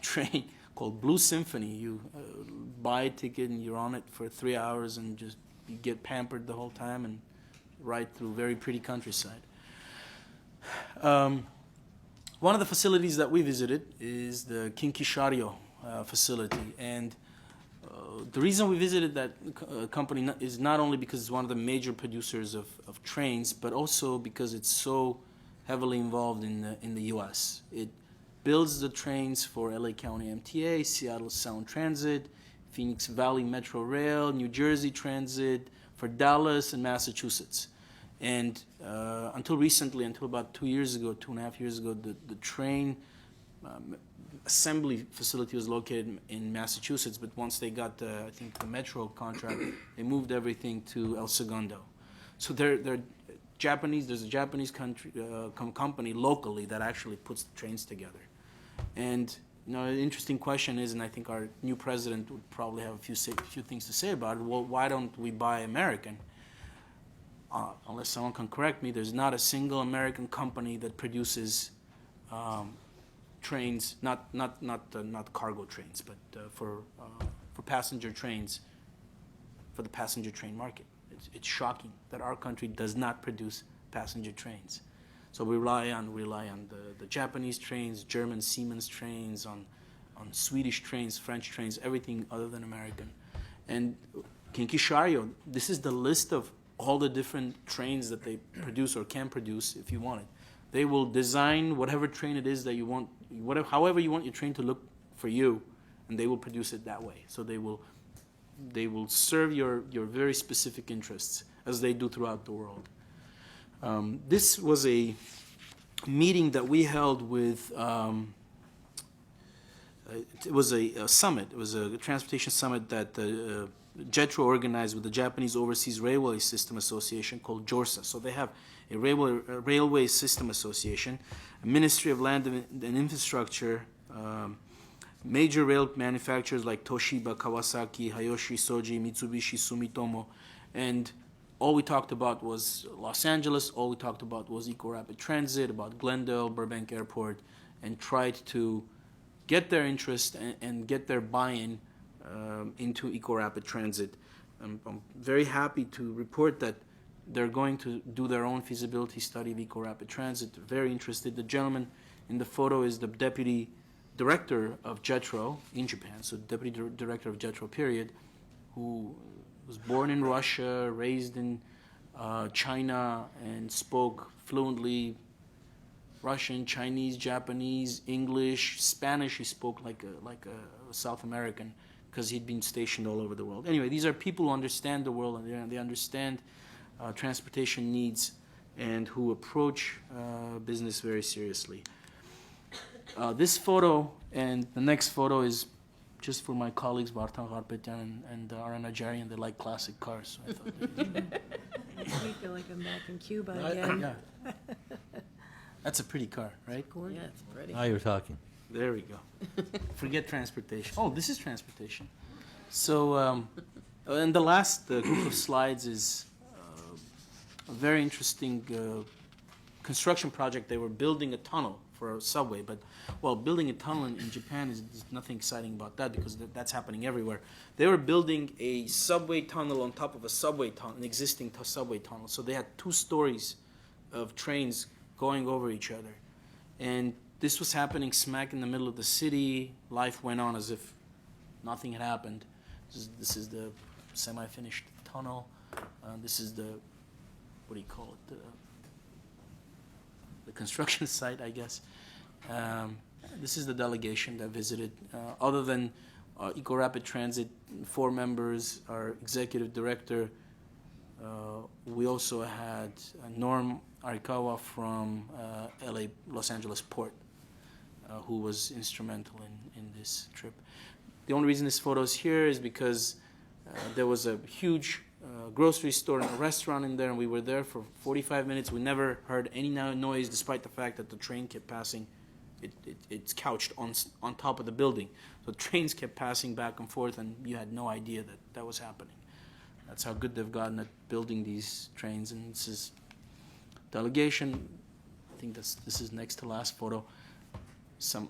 train called Blue Symphony. You buy a ticket and you're on it for 3 hours and just you get pampered the whole time and ride through very pretty countryside. One of the facilities that we visited is the Kinkishario facility. And the reason we visited that company is not only because it's one of the major producers of trains, but also because it's so heavily involved in the U.S. It builds the trains for LA County MTA, Seattle Sound Transit, Phoenix Valley Metro Rail, New Jersey Transit, for Dallas and Massachusetts. And until recently, until about 2 years ago, 2.5 years ago, the train assembly facility was located in Massachusetts, but once they got I think the metro contract, they moved everything to El Segundo. So they're Japanese. There's a Japanese company locally that actually puts the trains together. And an interesting question is, and I think our new president would probably have a few things to say about it. Well, why don't we buy American? Unless someone can correct me, there's not a single American company that produces trains, not cargo trains, but for passenger trains, for the passenger train market. It's shocking that our country does not produce passenger trains. So we rely on the Japanese trains, German Siemens trains, on Swedish trains, French trains, everything other than American. And Kinkishario, this is the list of all the different trains that they produce or can produce if you want it. They will design whatever train it is that you want, however you want your train to look for you, and they will produce it that way. So they will serve your very specific interests as they do throughout the world. This was a meeting that we held with, it was a summit. It was a transportation summit that JETRO organized with the Japanese Overseas Railway System Association called JORSA. So they have a railway system association, a Ministry of Land and Infrastructure, major rail manufacturers like Toshiba, Kawasaki, Hayashi, Soji, Mitsubishi, Sumitomo, and all we talked about was Los Angeles, all we talked about was Eco-Rapid Transit, about Glendale, Burbank Airport, and tried to get their interest and get their buy-in into Eco-Rapid Transit. I'm very happy to report that they're going to do their own feasibility study of Eco-Rapid Transit. They're very interested. The gentleman in the photo is the deputy director of JETRO in Japan, so deputy director of JETRO, period, who was born in Russia, raised in China, and spoke fluently Russian, Chinese, Japanese, English, Spanish. He spoke like a South American because he'd been stationed all over the world. Anyway, these are people who understand the world and they understand transportation needs and who approach business very seriously. This photo and the next photo is just for my colleagues, Vartan Garpetyan and Aran Ajarian. They like classic cars. So I thought We feel like I'm back in Cuba again. yeah. That's a pretty car, right? Yeah, it's pretty. Now you're talking. There we go. Forget transportation. Oh, this is transportation. So, and the last group of slides is a very interesting construction project. They were building a tunnel for a subway, but building a tunnel in Japan is nothing exciting about that because that's happening everywhere. They were building a subway tunnel on top of a subway tunnel, an existing subway tunnel. So they had 2 stories of trains going over each other, and this was happening smack in the middle of the city. Life went on as if nothing had happened. This is the semi-finished tunnel. This is the, what do you call it? The construction site, I guess. This is the delegation that visited. Other than Eco-Rapid Transit, 4 members, our executive director, we also had Norm Arikawa from Los Angeles Port, who was instrumental in this trip. The only reason this photo is here is because there was a huge grocery store and a restaurant in there, and we were there for 45 minutes. We never heard any noise, despite the fact that the train kept passing. It's couched on top of the building. So trains kept passing back and forth, and you had no idea that was happening. That's how good they've gotten at building these trains. And this is delegation. I think this is next to last photo.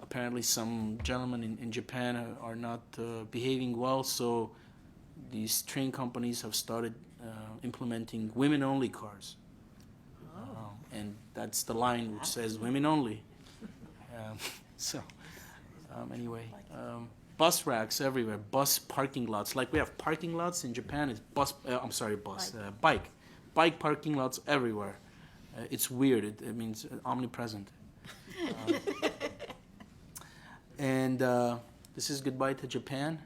Apparently some gentlemen in Japan are not behaving well, so these train companies have started implementing women-only cars. And that's the line which says women only. Anyway, bus racks everywhere, bus parking lots. Like we have parking lots in Japan, it's bike parking lots everywhere. It's weird. It means omnipresent. And this is goodbye to Japan.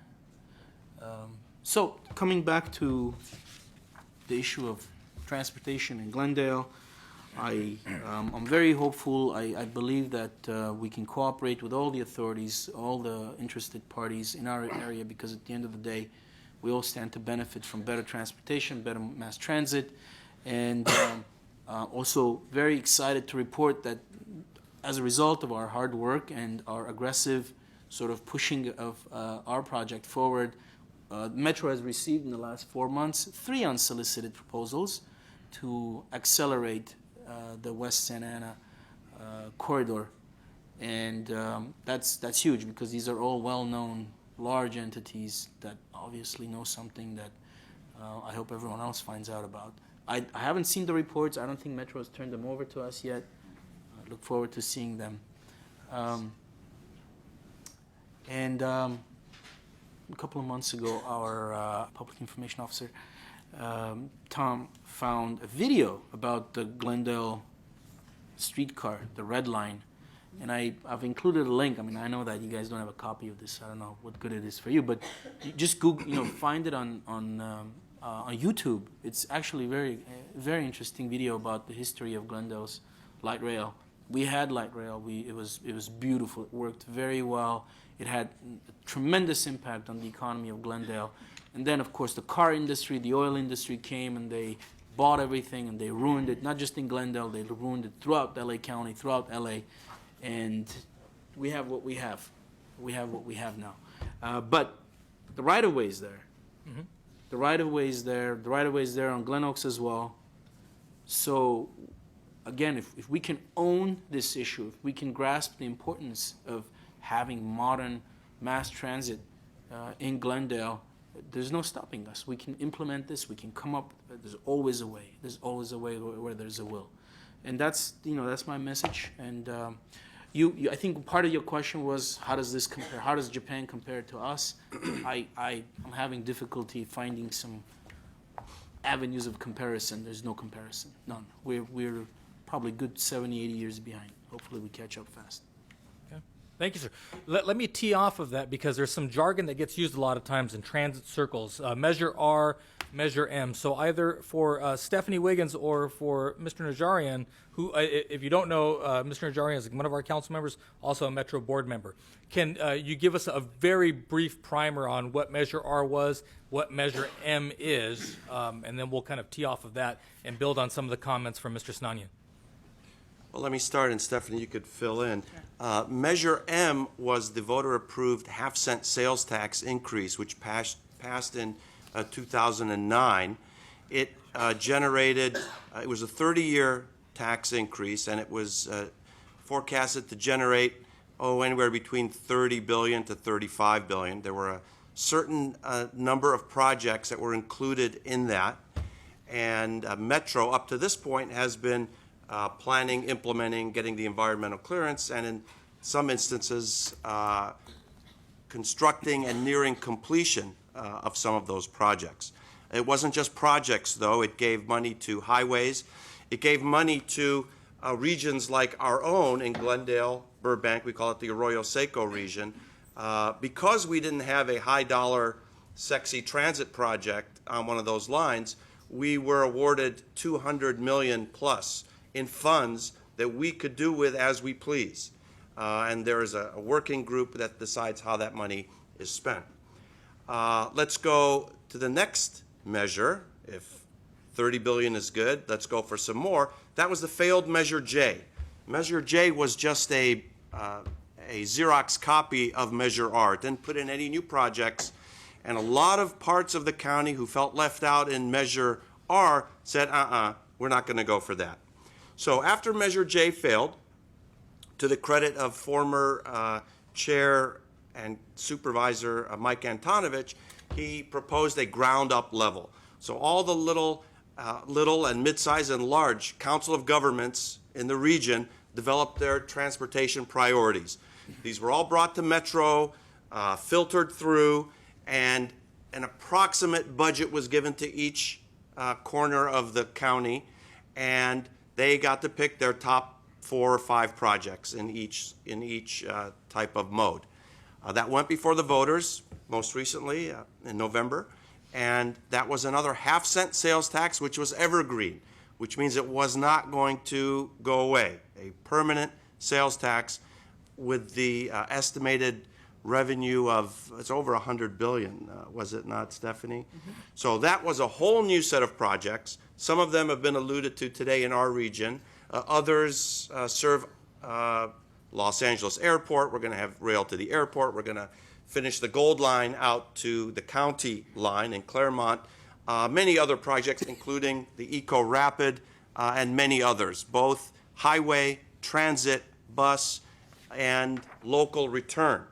So coming back to the issue of transportation in Glendale, I'm very hopeful. I believe that we can cooperate with all the authorities, all the interested parties in our area, because at the end of the day, we all stand to benefit from better transportation, better mass transit, and also very excited to report that as a result of our hard work and our aggressive sort of pushing of our project forward, Metro has received in the last 4 months 3 unsolicited proposals to accelerate the West Santa Ana corridor, and that's huge because these are all well-known large entities that obviously know something that I hope everyone else finds out about. I haven't seen the reports. I don't think Metro has turned them over to us yet. I look forward to seeing them. A couple of months ago, our public information officer, Tom, found a video about the Glendale streetcar, the Red Line, and I've included a link. I mean, I know that you guys don't have a copy of this. I don't know what good it is for you, but you just Google, find it on YouTube. It's actually very interesting video about the history of Glendale's light rail. We had light rail. It was beautiful. It worked very well. It had a tremendous impact on the economy of Glendale. And then, of course, the car industry, the oil industry came and they bought everything and they ruined it, not just in Glendale, they ruined it throughout LA County, throughout LA. And we have what we have. We have what we have now. But the right-of-way is there. Mm-hmm. The right-of-way is there. The right-of-way is there on Glen Oaks as well. So, again, if we can own this issue, if we can grasp the importance of having modern mass transit in Glendale, there's no stopping us. We can implement this. We can come up. There's always a way. There's always a way where there's a will, and that's my message. And I think part of your question was, how does this compare? How does Japan compare to us? I'm having difficulty finding some avenues of comparison. There's no comparison, none. We're probably good 70, 80 years behind. Hopefully we catch up fast. Thank you, sir. Let me tee off of that because there's some jargon that gets used a lot of times in transit circles. Measure R, Measure M. So either for Stephanie Wiggins or for Mr. Najarian, who, if you don't know, Mr. Najarian is one of our council members, also a Metro board member. Can you give us a very brief primer on what Measure R was, what Measure M is, and then we'll kind of tee off of that and build on some of the comments from Mr. Snanian. Well, let me start, and Stephanie, you could fill in. Measure M was the voter-approved half-cent sales tax increase, which passed in 2009. It generated, it was a 30-year tax increase, and it was forecasted to generate, anywhere between $30 billion to $35 billion. There were a certain number of projects that were included in that, and Metro, up to this point, has been planning, implementing, getting the environmental clearance, and in some instances, constructing and nearing completion of some of those projects. It wasn't just projects, though. It gave money to highways. It gave money to regions like our own in Glendale, Burbank. We call it the Arroyo Seco region. Because we didn't have a high-dollar, sexy transit project on one of those lines, we were awarded $200 million plus in funds that we could do with as we please. And there is a working group that decides how that money is spent. Let's go to the next measure. If 30 billion is good, let's go for some more. That was the failed Measure J. Measure J was just a Xerox copy of Measure R. It didn't put in any new projects, and a lot of parts of the county who felt left out in Measure R said, we're not going to go for that. So after Measure J failed, to the credit of former Chair and Supervisor Mike Antonovich, he proposed a ground-up level. So all the little and mid-sized and large council of governments in the region developed their transportation priorities. These were all brought to Metro, filtered through, and an approximate budget was given to each corner of the county, and they got to pick their top 4 or 5 projects in each type of mode. That went before the voters most recently in November, and that was another half-cent sales tax, which was evergreen, which means it was not going to go away. A permanent sales tax with the estimated revenue of, it's over 100 billion, was it not, Stephanie? So that was a whole new set of projects. Some of them have been alluded to today in our region. Others serve Los Angeles Airport. We're going to have rail to the airport. We're going to finish the Gold Line out to the county line in Claremont. Many other projects, including the Eco Rapid and many others, both highway, transit, bus, and local return.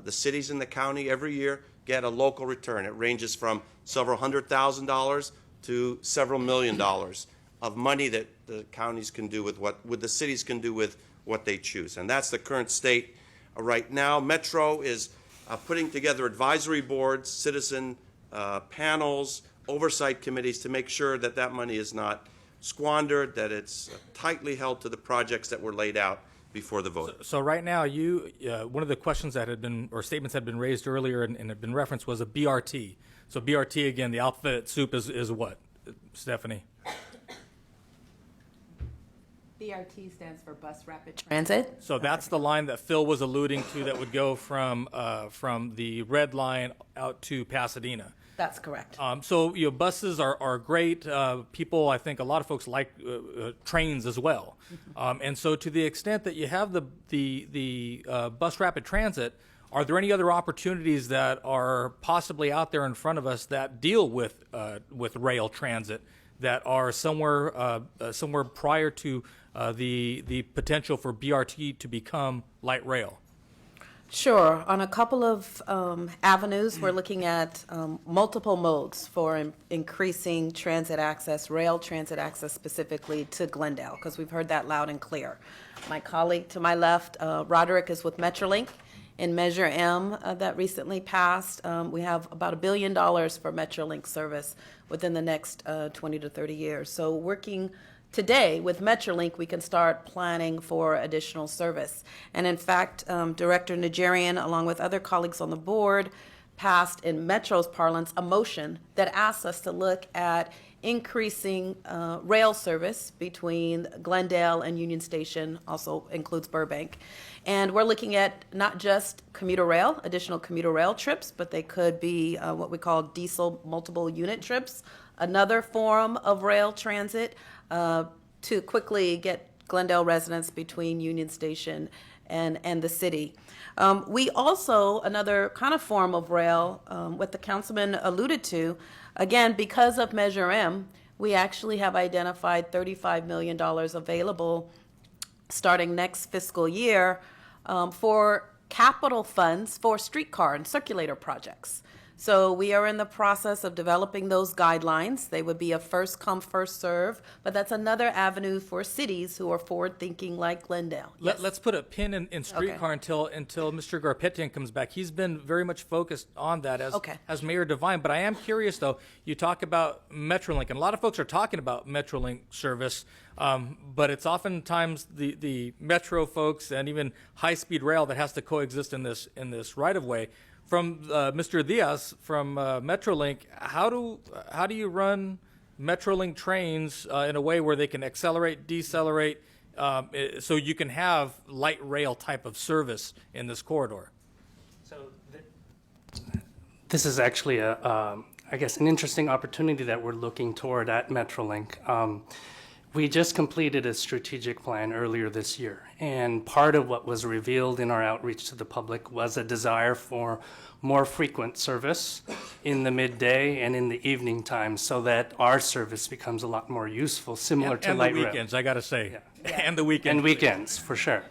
The cities in the county every year get a local return. It ranges from several $100,000 to several $1 million of money that the counties can do with the cities can do with what they choose. And that's the current state right now. Metro is putting together advisory boards, citizen panels, oversight committees to make sure that that money is not squandered, that it's tightly held to the projects that were laid out before the vote. So right now, one of the questions that had been, or statements had been raised earlier and had been referenced was a BRT. So BRT, again, the alphabet soup is what, Stephanie? BRT stands for Bus Rapid Transit. So that's the line that Phil was alluding to that would go from the red line out to Pasadena. That's correct. So buses are great. People, I think, a lot of folks like trains as well. And so, to the extent that you have the bus rapid transit, are there any other opportunities that are possibly out there in front of us that deal with rail transit that are somewhere prior to the potential for BRT to become light rail? Sure. On a couple of avenues, we're looking at multiple modes for increasing transit access, rail transit access specifically to Glendale, because we've heard that loud and clear. My colleague to my left, Roderick, is with Metrolink in Measure M that recently passed. We have about $1 billion for Metrolink service within the next 20 to 30 years. So working today, with Metrolink, we can start planning for additional service. And in fact, Director Nigerian, along with other colleagues on the board, passed in Metro's parlance a motion that asks us to look at increasing rail service between Glendale and Union Station, also includes Burbank. And we're looking at not just commuter rail, additional commuter rail trips, but they could be what we call diesel multiple unit trips, another form of rail transit to quickly get Glendale residents between Union Station and the city. We also, another kind of form of rail, what the councilman alluded to, again, because of Measure M, we actually have identified $35 million available starting next fiscal year for capital funds for streetcar and circulator projects. So we are in the process of developing those guidelines. They would be a first come, first serve, but that's another avenue for cities who are forward thinking like Glendale. Yes. Let's put a pin in streetcar until Mr. Garpetian comes back. He's been very much focused on that as Mayor Devine. But I am curious, though, you talk about Metrolink, and a lot of folks are talking about Metrolink service, but it's oftentimes the Metro folks and even high-speed rail that has to coexist in this right-of-way. From Mr. Diaz from Metrolink, how do you run Metrolink trains in a way where they can accelerate, decelerate, so you can have light rail type of service in this corridor? So this is actually I guess, an interesting opportunity that we're looking toward at Metrolink. We just completed a strategic plan earlier this year, and part of what was revealed in our outreach to the public was a desire for more frequent service in the midday and in the evening time so that our service becomes a lot more useful, similar to light rail. And the weekends, I got to say. Yeah. And the weekends. And weekends, for sure.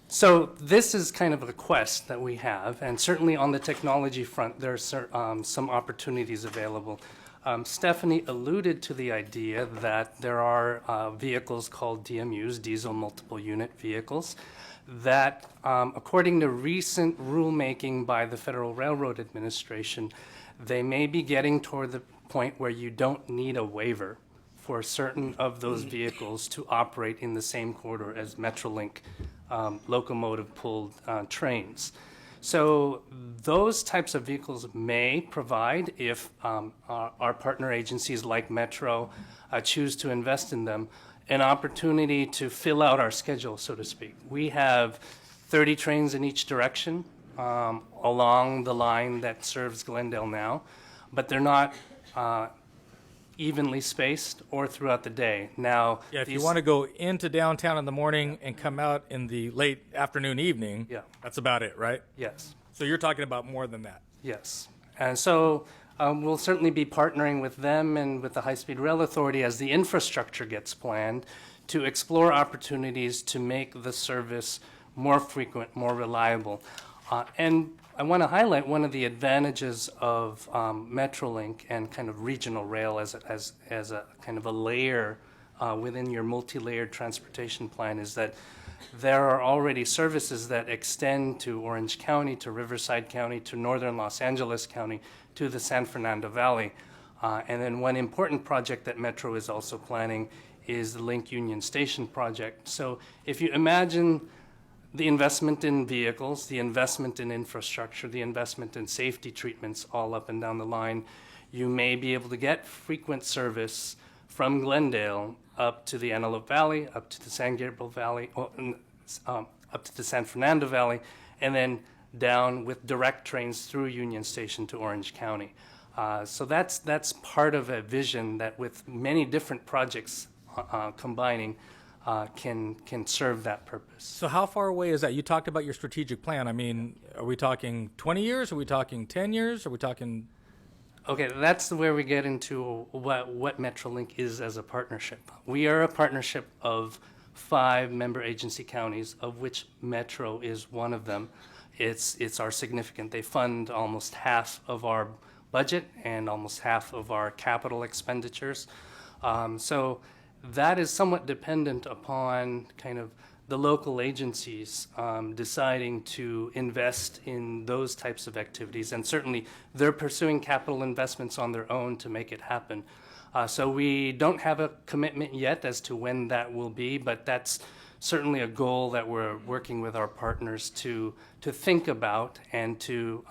So this is kind of a quest that we have, and certainly on the technology front, there are some opportunities available. Stephanie alluded to the idea that there are vehicles called DMUs, diesel multiple unit vehicles, that according to recent rulemaking by the Federal Railroad Administration, they may be getting toward the point where you don't need a waiver for certain of those vehicles to operate in the same corridor as Metrolink locomotive pulled trains. So those types of vehicles may provide, if our partner agencies like Metro choose to invest in them, an opportunity to fill out our schedule, so to speak. We have 30 trains in each direction along the line that serves Glendale now, but they're not evenly spaced or throughout the day. Now, Yeah, if you want to go into downtown in the morning and come out in the late afternoon, evening, Yeah. that's about it, right? yes. So you're talking about more than that. Yes. And so we'll certainly be partnering with them and with the High-Speed Rail Authority as the infrastructure gets planned to explore opportunities to make the service more frequent, more reliable. And I want to highlight one of the advantages of Metrolink and kind of regional rail as a kind of a layer within your multi-layered transportation plan is that there are already services that extend to Orange County, to Riverside County, to northern Los Angeles County, to the San Fernando Valley. And then one important project that Metro is also planning is the Link Union Station project. So if you imagine the investment in vehicles, the investment in infrastructure, the investment in safety treatments all up and down the line, you may be able to get frequent service from Glendale up to the Antelope Valley, up to the San Gabriel Valley, up to the San Fernando Valley, and then down with direct trains through Union Station to Orange County. So that's part of a vision that with many different projects combining can serve that purpose. So how far away is that? You talked about your strategic plan. I mean, are we talking 20 years? Are we talking 10 years? Are we talking... Okay, that's where we get into what Metrolink is as a partnership. We are a partnership of 5 member agency counties, of which Metro is one of them. It's our significant. They fund almost half of our budget and almost half of our capital expenditures. So that is somewhat dependent upon kind of the local agencies deciding to invest in those types of activities. And certainly they're pursuing capital investments on their own to make it happen. So we don't have a commitment yet as to when that will be, but that's certainly a goal that we're working with our partners to think about and to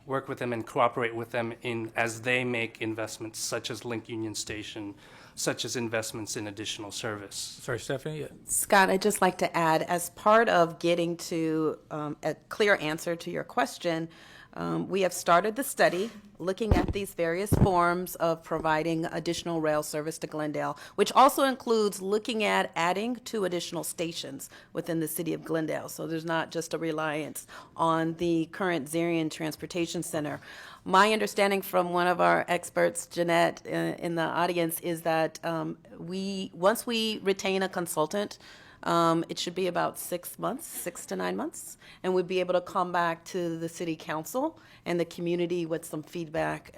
work with them and cooperate with them in as they make investments such as Link Union Station, such as investments in additional service. Sorry, Stephanie? Scott, I'd just like to add, as part of getting to a clear answer to your question, we have started the study looking at these various forms of providing additional rail service to Glendale, which also includes looking at adding 2 additional stations within the city of Glendale. So there's not just a reliance on the current Zarian Transportation Center. My understanding from one of our experts, Jeanette, in the audience, is that once we retain a consultant, it should be about 6 months, 6 to 9 months, and we'd be able to come back to the city council and the community with some feedback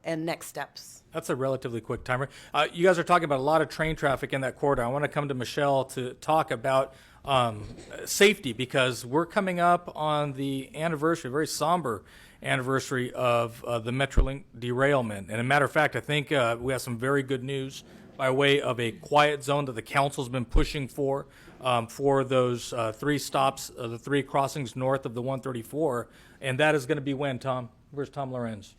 and next steps. That's a relatively quick timer. You guys are talking about a lot of train traffic in that corridor. I want to come to Michelle to talk about safety, because we're coming up on the anniversary, a very somber anniversary of the Metrolink derailment. And a matter of fact, I think we have some very good news by way of a quiet zone that the council's been pushing for those 3 stops, the 3 crossings north of the 134. And that is going to be when, Tom? Where's Tom Lorenz?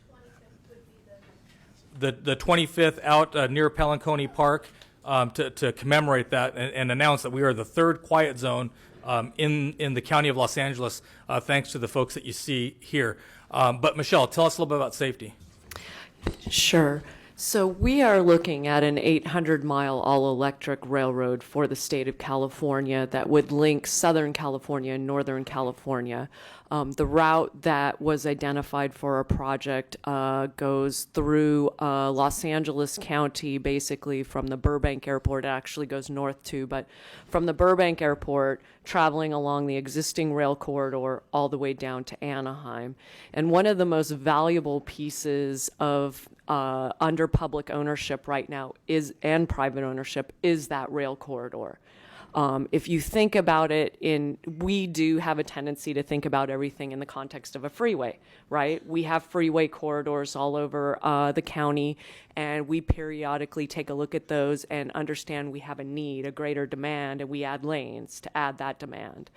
The 25th out near Pelanconi Park to commemorate that and announce that we are the 3rd quiet zone in the county of Los Angeles, thanks to the folks that you see here. But Michelle, tell us a little bit about safety. Sure. So we are looking at an 800-mile all-electric railroad for the state of California that would link Southern California and Northern California. The route that was identified for our project goes through Los Angeles County, basically from the Burbank Airport. It actually goes north too, but from the Burbank Airport, traveling along the existing rail corridor all the way down to Anaheim. And one of the most valuable pieces of under public ownership right now and private ownership is that rail corridor. If you think about it, we do have a tendency to think about everything in the context of a freeway, right? We have freeway corridors all over the county, and we periodically take a look at those and understand we have a need, a greater demand, and we add lanes to add that demand.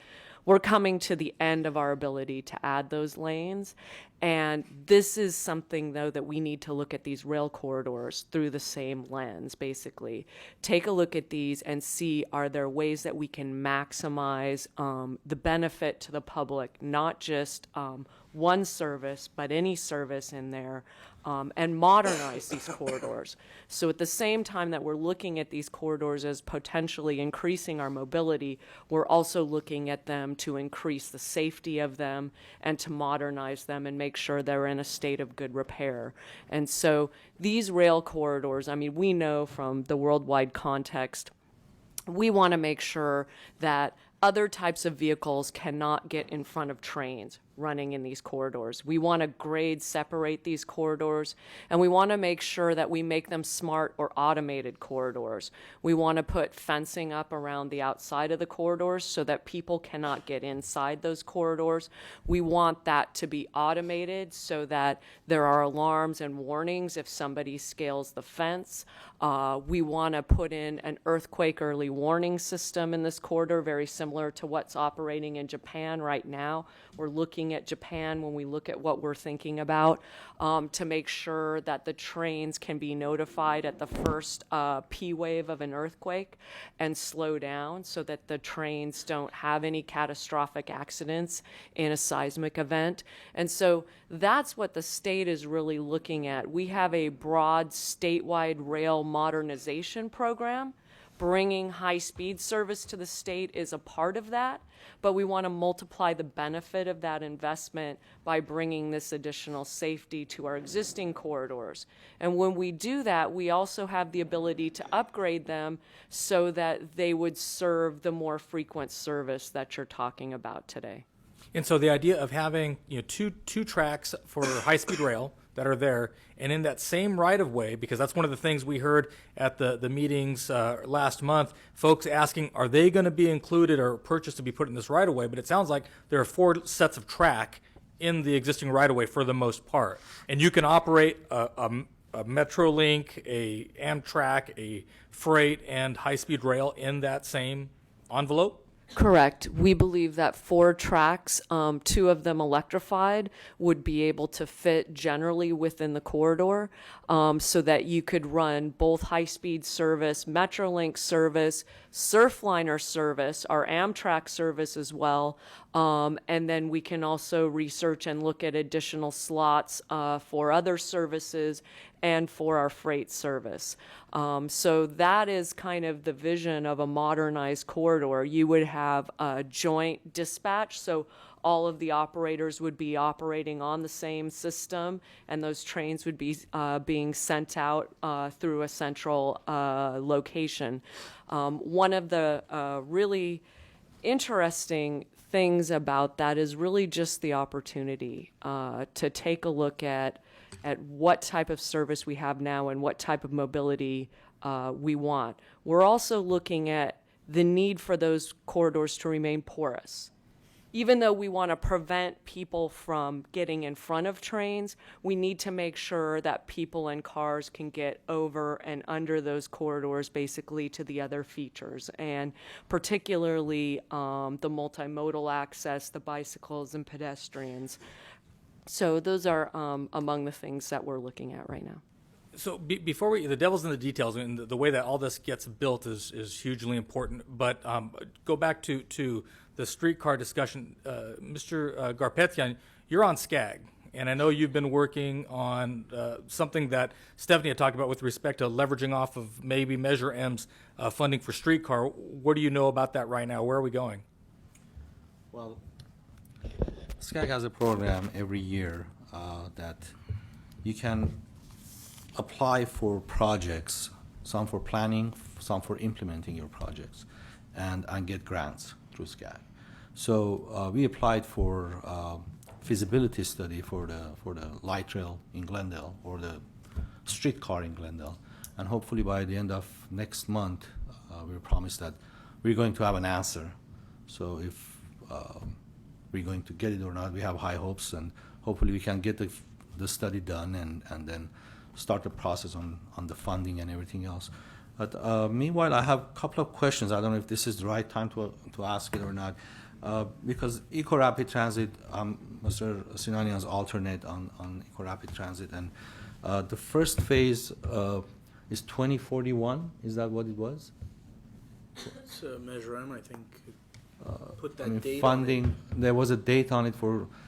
we're coming to the end of our ability to add those lanes. And this is something, though, that we need to look at these rail corridors through the same lens, basically. Take a look at these and see, are there ways that we can maximize the benefit to the public, not just one service, but any service in there, and modernize these corridors. So at the same time that we're looking at these corridors as potentially increasing our mobility, we're also looking at them to increase the safety of them and to modernize them and make sure they're in a state of good repair. And so these rail corridors, I mean, we know from the worldwide context, we want to make sure that other types of vehicles cannot get in front of trains running in these corridors. We want to grade separate these corridors, and we want to make sure that we make them smart or automated corridors. We want to put fencing up around the outside of the corridors so that people cannot get inside those corridors. We want that to be automated so that there are alarms and warnings if somebody scales the fence. We want to put in an earthquake early warning system in this corridor, very similar to what's operating in Japan right now. We're looking at Japan when we look at what we're thinking about to make sure that the trains can be notified at the first P wave of an earthquake and slow down so that the trains don't have any catastrophic accidents in a seismic event. And so that's what the state is really looking at. We have a broad statewide rail modernization program. Bringing high-speed service to the state is a part of that, but we want to multiply the benefit of that investment by bringing this additional safety to our existing corridors. And when we do that, we also have the ability to upgrade them so that they would serve the more frequent service that you're talking about today. And so the idea of having two tracks for high-speed rail that are there, and in that same right-of-way, because that's one of the things we heard at the meetings last month, folks asking, are they going to be included or purchased to be put in this right-of-way? But it sounds like there are 4 sets of track in the existing right-of-way for the most part. And you can operate a Metrolink, a Amtrak, a freight, and high-speed rail in that same envelope? Correct. We believe that 4 tracks, 2 of them electrified, would be able to fit generally within the corridor so that you could run both high-speed service, Metrolink service, Surfliner service, our Amtrak service as well, and then we can also research and look at additional slots for other services and for our freight service. So that is kind of the vision of a modernized corridor. You would have a joint dispatch, so all of the operators would be operating on the same system, and those trains would be being sent out through a central location. One of the really interesting things about that is really just the opportunity to take a look at what type of service we have now and what type of mobility we want. We're also looking at the need for those corridors to remain porous. Even though we want to prevent people from getting in front of trains, we need to make sure that people and cars can get over and under those corridors basically to the other features, and particularly the multimodal access, the bicycles and pedestrians. So those are among the things that we're looking at right now. So before the devil's in the details, and the way that all this gets built is hugely important. But go back to the streetcar discussion. Mr. Garpetian, you're on SCAG, and I know you've been working on something that Stephanie had talked about with respect to leveraging off of maybe Measure M's funding for streetcar. What do you know about that right now? Where are we going? Well, SCAG has a program every year that you can apply for projects, some for planning, some for implementing your projects, and get grants through SCAG. So we applied for feasibility study for the light rail in Glendale or the streetcar in Glendale, and hopefully by the end of next month, we promised that we're going to have an answer. So if we're going to get it or not, we have high hopes, and hopefully we can get the study done and then start the process on the funding and everything else. But meanwhile, I have a couple of questions. I don't know if this is the right time to ask it or not. because Eco-Rapid Transit, Mr. Sinanian's alternate on Eco-Rapid Transit, and the first phase is 2041. Is that what it was? It's Measure M, I think. Put that I mean, date funding, there was a date on it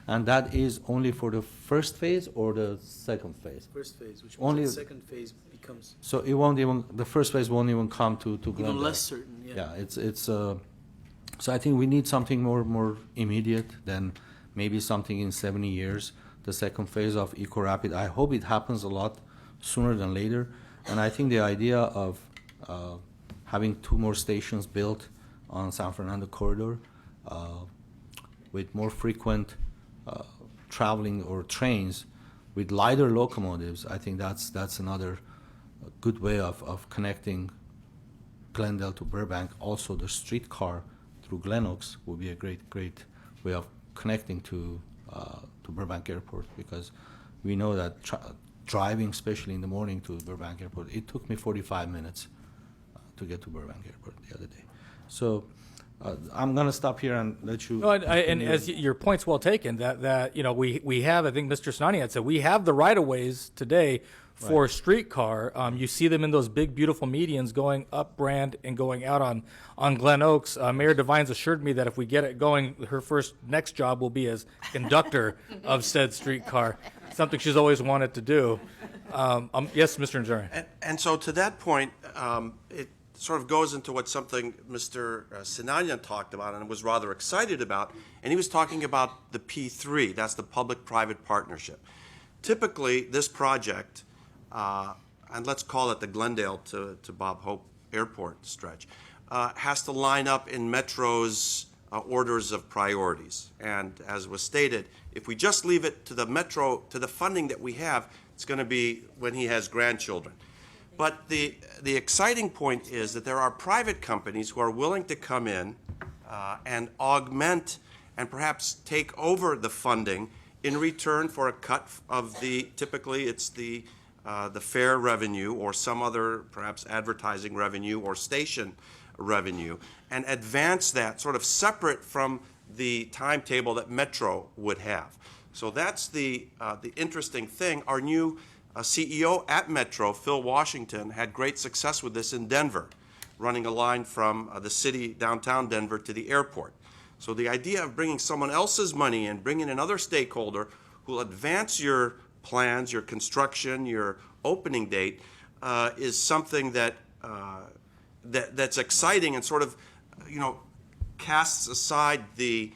and that is only for the first phase or the second phase? First phase, which Only- means the second phase becomes So it won't even, the first phase won't even come to Glendale. even less certain, yeah. Yeah, it's so I think we need something more immediate than maybe something in 70 years. The second phase of Eco-Rapid, I hope it happens a lot sooner than later. And I think the idea of having 2 more stations built on San Fernando corridor with more frequent traveling or trains with lighter locomotives, I think that's another good way of connecting Glendale to Burbank. Also, the streetcar through Glen Oaks would be a great way of connecting to Burbank Airport, because we know that driving, especially in the morning to Burbank Airport, it took me 45 minutes to get to Burbank Airport the other day. So I'm going to stop here and let you. No, and continue. as your point's well taken, that you know we have, I think Mr. Sinani had said, we have the right of ways today for streetcar. You see them in those big, beautiful medians going up Brand and going out on Glen Oaks. Mayor Devine's assured me that if we get it going, her next job will be as conductor of said streetcar, something she's always wanted to do. Yes, Mr. Nazarian. And so to that point, it sort of goes into what something Mr. Sinanian talked about and was rather excited about, and he was talking about the P3, that's the public-private partnership. Typically, this project, and let's call it the Glendale to Bob Hope Airport stretch, has to line up in Metro's orders of priorities. And as was stated, if we just leave it to the Metro, to the funding that we have, it's going to be when he has grandchildren. But the exciting point is that there are private companies who are willing to come in and augment and perhaps take over the funding in return for a cut of typically it's the fare revenue or some other perhaps advertising revenue or station revenue, and advance that sort of separate from the timetable that Metro would have. So that's the interesting thing. Our new CEO at Metro, Phil Washington, had great success with this in Denver, running a line from the city, downtown Denver, to the airport. So the idea of bringing someone else's money in, bringing another stakeholder who will advance your plans, your construction, your opening date, is something that's exciting and sort of, casts aside the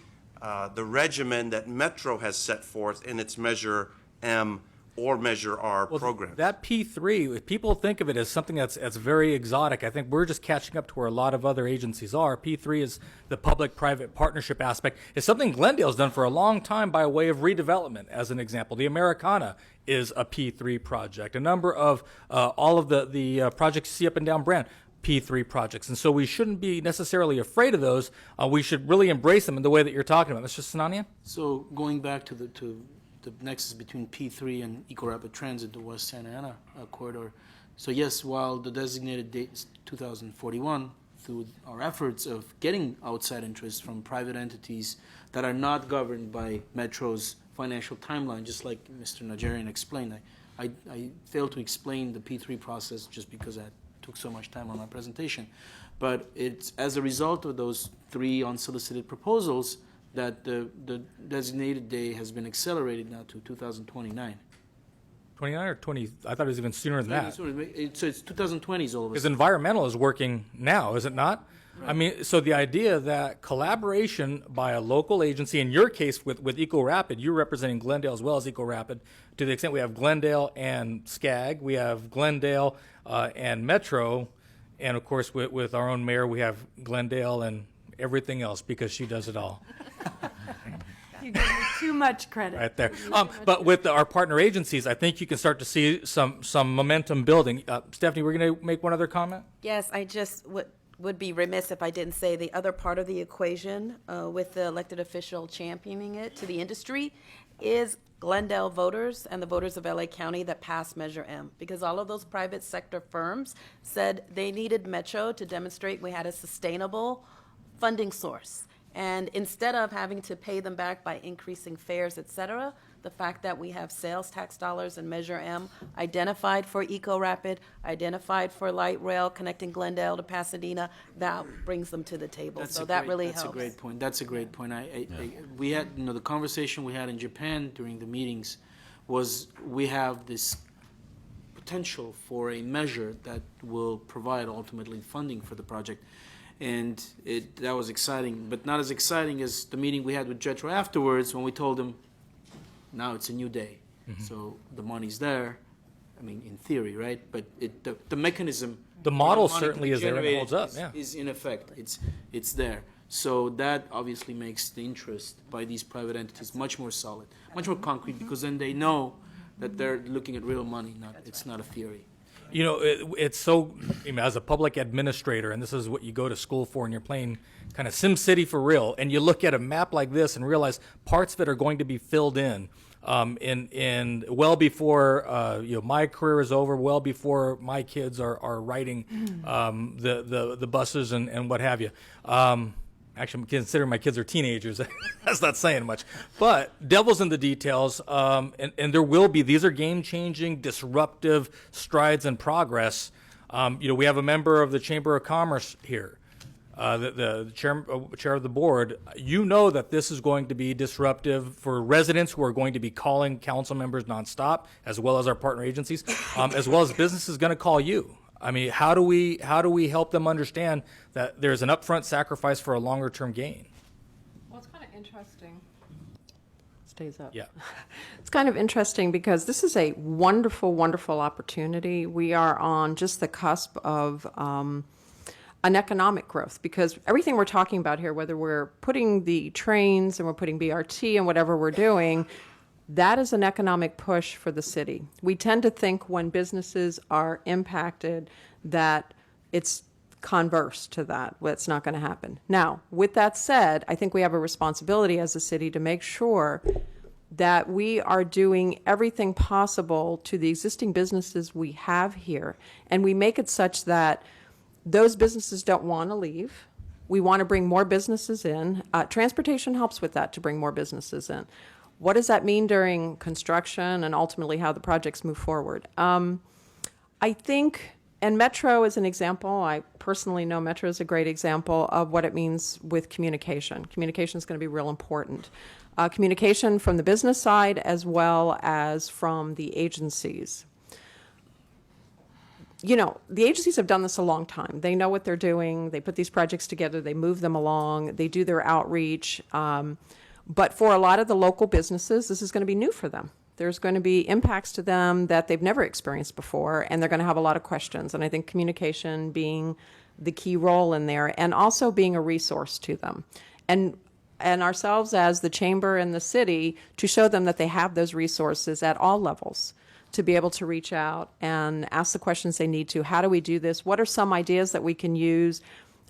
regimen that Metro has set forth in its Measure M or Measure R program. That P3, if people think of it as something that's very exotic, I think we're just catching up to where a lot of other agencies are. P3 is the public-private partnership aspect. It's something Glendale's done for a long time by way of redevelopment, as an example. The Americana is a P3 project. A number of all of the projects you see up and down Brand, P3 projects. And so we shouldn't be necessarily afraid of those. We should really embrace them in the way that you're talking about. Mr. Sinanian? So going back to the nexus between P3 and Eco-Rapid Transit, the West Santa Ana corridor. So yes, while the designated date is 2041, through our efforts of getting outside interest from private entities that are not governed by Metro's financial timeline, just like Mr. Najarian explained, I failed to explain the P3 process just because that took so much time on my presentation. But it's as a result of those 3 unsolicited proposals that the designated day has been accelerated now to 2029. 29 or 20? I thought it was even sooner than that. So it's 2020s all of a Because sudden. environmental is working now, is it not? Right. I mean, so the idea that collaboration by a local agency, in your case with Eco-Rapid, you're representing Glendale as well as Eco-Rapid, to the extent we have Glendale and SCAG, we have Glendale and Metro, and of course with our own mayor, we have Glendale and everything else because she does it all. You give me too much credit. Right there. But with our partner agencies, I think you can start to see some momentum building. Stephanie, we're going to make one other comment? Yes, I just would be remiss if I didn't say the other part of the equation with the elected official championing it to the industry is Glendale voters and the voters of LA County that passed Measure M, because all of those private sector firms said they needed Metro to demonstrate we had a sustainable funding source. And instead of having to pay them back by increasing fares, et cetera, the fact that we have sales tax dollars in Measure M identified for Eco-Rapid, identified for light rail connecting Glendale to Pasadena, that brings them to the table. So that really helps. That's a great point. That's a great point. We had, the conversation we had in Japan during the meetings was we have this potential for a measure that will provide ultimately funding for the project. And that was exciting, but not as exciting as the meeting we had with Jetro afterwards when we told him, now it's a new day. So the money's there, I mean, in theory, right? But the mechanism. The model certainly is there and it holds up, yeah. Is in effect, it's there. So that obviously makes the interest by these private entities much more solid, much more concrete, because then they know that they're looking at real money, it's not a theory. You know, it's so, as a public administrator, and this is what you go to school for, and you're playing kind of SimCity for real, and you look at a map like this and realize parts that are going to be filled in well before my career is over, well before my kids are riding the buses and what have you. Actually, I'm considering my kids are teenagers. That's not saying much. But devil's in the details, and there will be. These are game-changing, disruptive strides in progress. We have a member of the Chamber of Commerce here, the chair of the board. You know that this is going to be disruptive for residents who are going to be calling council members nonstop, as well as our partner agencies, as well as businesses going to call you. I mean, how do we help them understand that there's an upfront sacrifice for a longer term gain? Well, it's kind of interesting. Stays up. Yeah. It's kind of interesting because this is a wonderful, wonderful opportunity. We are on just the cusp of an economic growth, because everything we're talking about here, whether we're putting the trains and we're putting BRT and whatever we're doing, that is an economic push for the city. We tend to think when businesses are impacted that it's converse to that. Well, it's not going to happen. Now, with that said, I think we have a responsibility as a city to make sure that we are doing everything possible to the existing businesses we have here, and we make it such that those businesses don't want to leave. We want to bring more businesses in. Transportation helps with that, to bring more businesses in. What does that mean during construction and ultimately how the projects move forward? I think, and Metro is an example. I personally know Metro is a great example of what it means with communication. Communication is going to be real important. Communication from the business side as well as from the agencies. The agencies have done this a long time. They know what they're doing. They put these projects together. They move them along. They do their outreach. But for a lot of the local businesses, this is going to be new for them. There's going to be impacts to them that they've never experienced before, and they're going to have a lot of questions. And I think communication being the key role in there, and also being a resource to them. And ourselves as the chamber and the city to show them that they have those resources at all levels to be able to reach out and ask the questions they need to. How do we do this? What are some ideas that we can use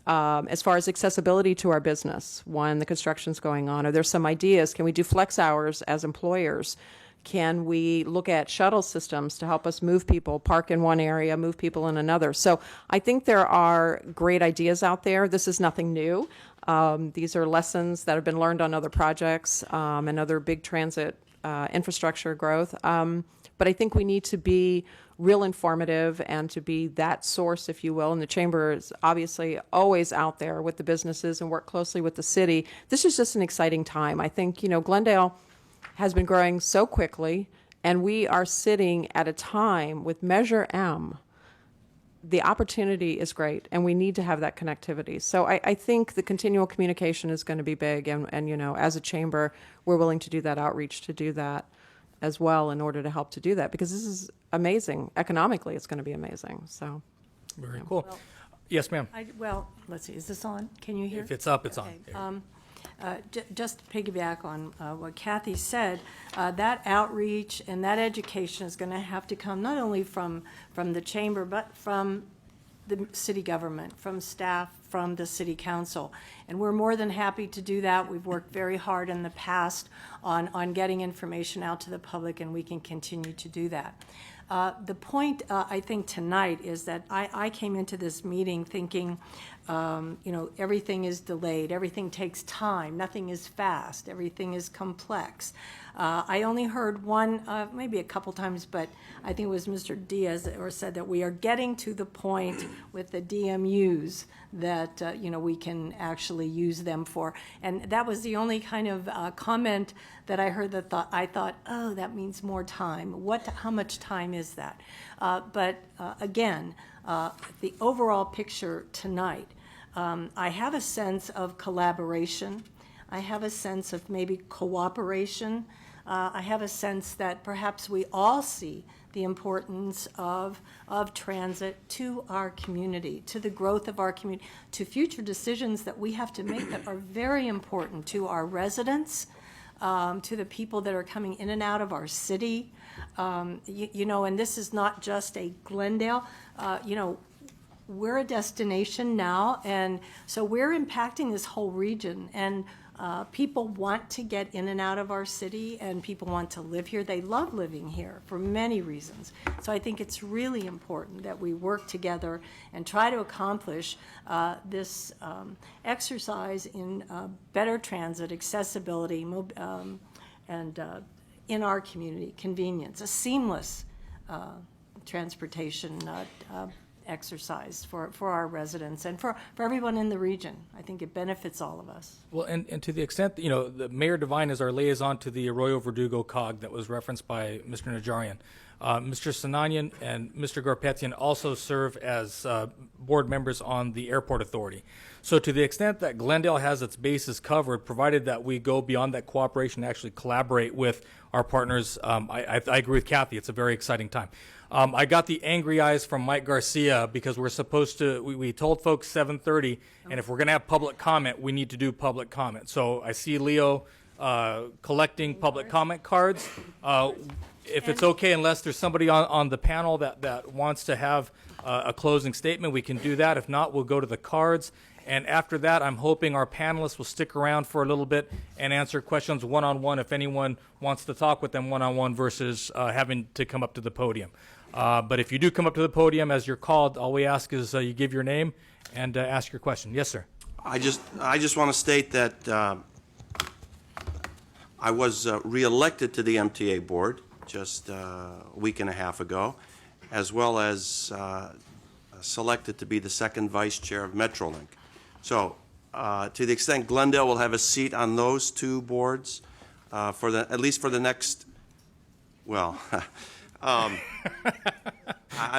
as far as accessibility to our business when the construction's going on? Are there some ideas? Can we do flex hours as employers? Can we look at shuttle systems to help us move people, park in one area, move people in another? So I think there are great ideas out there. This is nothing new. These are lessons that have been learned on other projects and other big transit infrastructure growth. But I think we need to be real informative and to be that source, if you will. And the chamber is obviously always out there with the businesses and work closely with the city. This is just an exciting time. I think, Glendale has been growing so quickly, and we are sitting at a time with Measure M. The opportunity is great, and we need to have that connectivity. So I think the continual communication is going to be big, and as a chamber, we're willing to do that outreach, to do that as well in order to help to do that, because this is amazing. Economically, it's going to be amazing. So, very cool. Yes, ma'am. Let's see. Is this on? Can you hear? If it's up, it's okay. on. Just to piggyback on what Kathy said, that outreach and that education is going to have to come not only from the chamber, but from the city government, from staff, from the city council. And we're more than happy to do that. We've worked very hard in the past on getting information out to the public, and we can continue to do that. The point, I think, tonight is that I came into this meeting thinking, everything is delayed, everything takes time, nothing is fast, everything is complex. I only heard one, maybe a couple times, but I think it was Mr. Diaz or said that we are getting to the point with the DMUs that, we can actually use them for. And that was the only kind of comment that I heard that I thought, oh, that means more time. How much time is that? But again, the overall picture tonight, I have a sense of collaboration. I have a sense of maybe cooperation. I have a sense that perhaps we all see the importance of transit to our community, to the growth of our community, to future decisions that we have to make that are very important to our residents, to the people that are coming in and out of our city. And this is not just a Glendale, we're a destination now, and so we're impacting this whole region, and people want to get in and out of our city, and people want to live here. They love living here for many reasons. So I think it's really important that we work together and try to accomplish this exercise in better transit, accessibility, and in our community, convenience, a seamless transportation exercise for our residents and for everyone in the region. I think it benefits all of us. Well, and to the extent that, the Mayor Devine is our liaison to the Arroyo Verdugo COG that was referenced by Mr. Najarian. Mr. Sinanian and Mr. Garpetian also serve as board members on the Airport Authority. So to the extent that Glendale has its bases covered, provided that we go beyond that cooperation and actually collaborate with our partners, I agree with Kathy. It's a very exciting time. I got the angry eyes from Mike Garcia because we're supposed to, we told folks 7:30, and if we're going to have public comment, we need to do public comment. So I see Leo collecting public comment cards. If it's okay, unless there's somebody on the panel that wants to have a closing statement, we can do that. If not, we'll go to the cards. And after that, I'm hoping our panelists will stick around for a little bit and answer questions one-on-one if anyone wants to talk with them one-on-one versus having to come up to the podium. But if you do come up to the podium as you're called, all we ask is you give your name and ask your question. Yes, sir. I just want to state that I was reelected to the MTA board just a week and a half ago, as well as selected to be the second vice chair of Metrolink. So to the extent Glendale will have a seat on those two boards at least for the next, well, I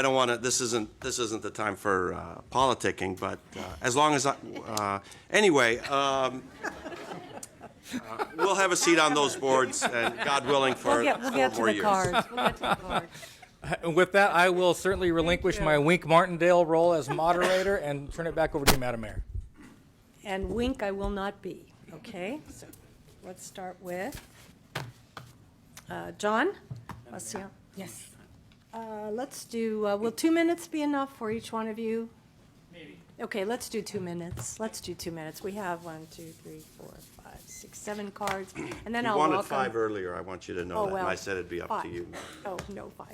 don't want to. This isn't the time for politicking. But as long as anyway, we'll have a seat on those boards, and God willing, for we'll get more to the years. cards. We'll get to the cards. And with that, I will certainly relinquish my Wink Martindale role as moderator and turn it back over to you, Madam Mayor. And wink I will not be, okay? So let's start with John? Yes. Let's do, will 2 minutes be enough for each one of you? Maybe. Okay, let's do 2 minutes. Let's do 2 minutes. We have 1, 2, 3, 4, 5, 6, 7 cards. And then You I'll wanted welcome. 5 earlier. I want you to know Oh, that. well, And I said it'd be up 5. to you. Oh, no, 5.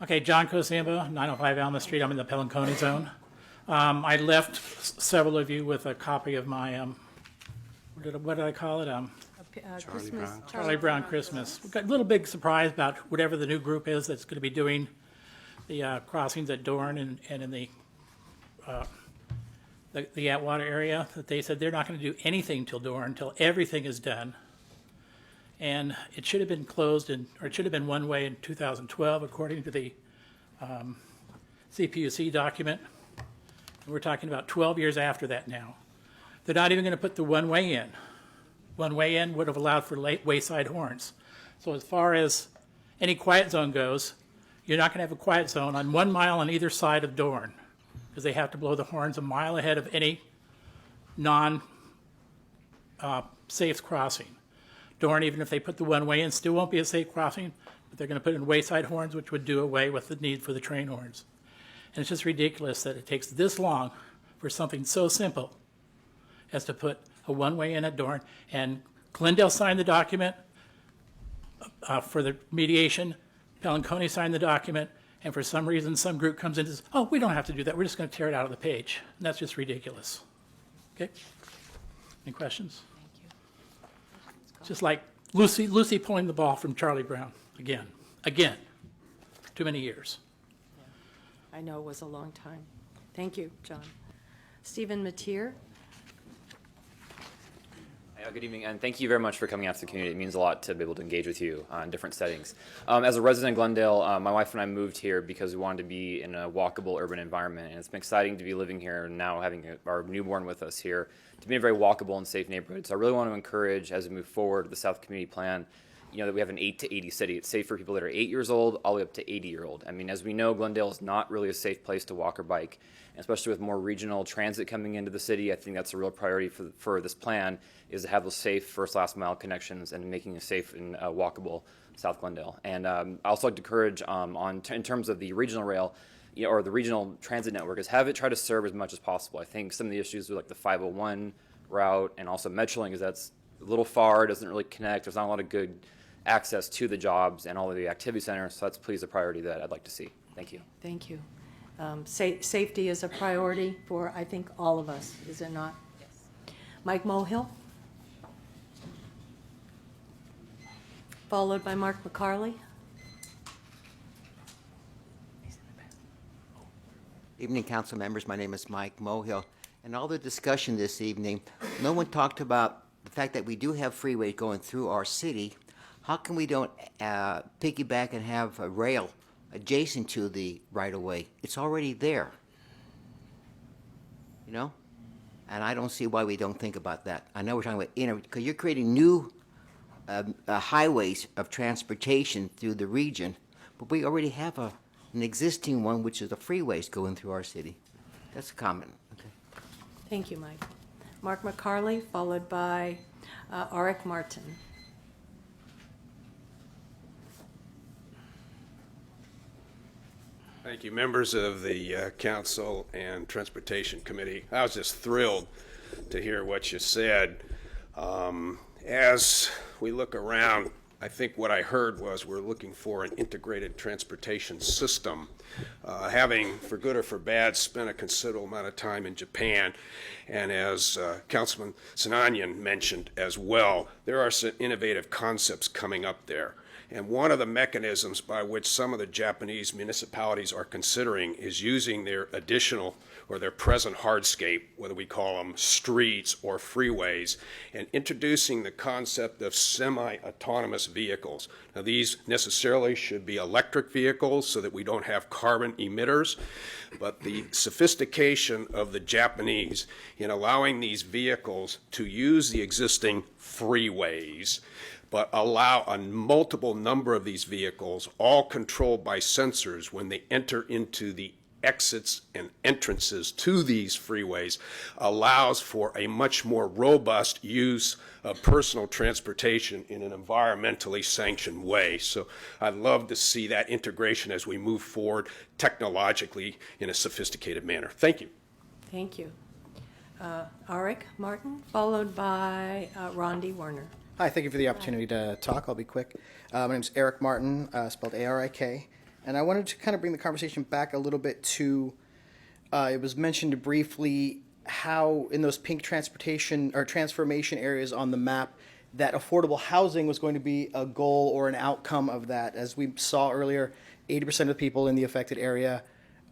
Okay, John Cosambo, 905 Alma Street. I'm in the Pelanconi zone. I left several of you with a copy of my, what did I call it? Christmas. Charlie Brown Christmas. We've got a little big surprise about whatever the new group is that's going to be doing the crossings at Dorn and in the Atwater area. That they said they're not going to do anything till Dorn until everything is done. And it should have been closed or it should have been one way in 2012, according to the CPUC document. We're talking about 12 years after that now. They're not even going to put the one-way in. One-way in would have allowed for wayside horns. So as far as any quiet zone goes, you're not going to have a quiet zone on 1 mile on either side of Dorn because they have to blow the horns a mile ahead of any non-safe crossing. Dorn, even if they put the one-way in, still won't be a safe crossing, but they're going to put in wayside horns, which would do away with the need for the train horns. And it's just ridiculous that it takes this long for something so simple as to put a one-way in at Dorn. And Glendale signed the document for the mediation. Pelanconi signed the document. And for some reason, some group comes in and says, oh, we don't have to do that. We're just going to tear it out of the page. And that's just ridiculous. Okay? Any questions? Thank you. Just like Lucy pulling the ball from Charlie Brown again. Too many years. I know it was a long time. Thank you, John. Stephen Mateer. Good evening, and thank you very much for coming out to the community. It means a lot to be able to engage with you in different settings. As a resident of Glendale, my wife and I moved here because we wanted to be in a walkable urban environment, and it's been exciting to be living here and now having our newborn with us here, to be in a very walkable and safe neighborhood. So I really want to encourage, as we move forward, the South Community Plan, that we have an 8 to 80 city. It's safe for people that are 8 years old all the way up to 80-year-old. I mean, as we know, Glendale is not really a safe place to walk or bike, and especially with more regional transit coming into the city. I think that's a real priority for this plan, is to have those safe first last mile connections and making a safe and walkable South Glendale. And I also like to encourage in terms of the regional rail, or the regional transit network, is have it try to serve as much as possible. I think some of the issues with like the 501 route and also Metrolink is that's a little far, doesn't really connect. There's not a lot of good access to the jobs and all of the activity centers. So that's please a priority that I'd like to see. Thank you. Thank you. Safety is a priority for, I think, all of us, is it not? Yes. Mike Mohill, followed by Mark McCarley. Evening, council members. My name is Mike Mohill. And all the discussion this evening, no one talked about the fact that we do have freeways going through our city. How come we don't piggyback and have a rail adjacent to the right-of-way? It's already there, And I don't see why we don't think about that. I know we're talking about because you're creating new highways of transportation through the region, but we already have an existing one, which is the freeways going through our city. That's a comment. Okay. Thank you, Mike. Mark McCarley, followed by Arik Martin. Thank you, members of the Council and Transportation Committee. I was just thrilled to hear what you said. As we look around, I think what I heard was we're looking for an integrated transportation system. Having, for good or for bad, spent a considerable amount of time in Japan, and as Councilman Sinanian mentioned as well, there are some innovative concepts coming up there. And one of the mechanisms by which some of the Japanese municipalities are considering is using their additional or their present hardscape, whether we call them streets or freeways, and introducing the concept of semi-autonomous vehicles. Now, these necessarily should be electric vehicles so that we don't have carbon emitters, but the sophistication of the Japanese in allowing these vehicles to use the existing freeways but allow a multiple number of these vehicles, all controlled by sensors when they enter into the exits and entrances to these freeways, allows for a much more robust use of personal transportation in an environmentally sanctioned way. So I'd love to see that integration as we move forward technologically in a sophisticated manner. Thank you. Thank you. Arik Martin, followed by Rondi Werner. Hi, thank you for the opportunity to talk. I'll be quick. My name is Eric Martin, spelled A-R-I-K, and I wanted to kind of bring the conversation back a little bit to, it was mentioned briefly how in those pink transportation or transformation areas on the map that affordable housing was going to be a goal or an outcome of that. As we saw earlier, 80% of the people in the affected area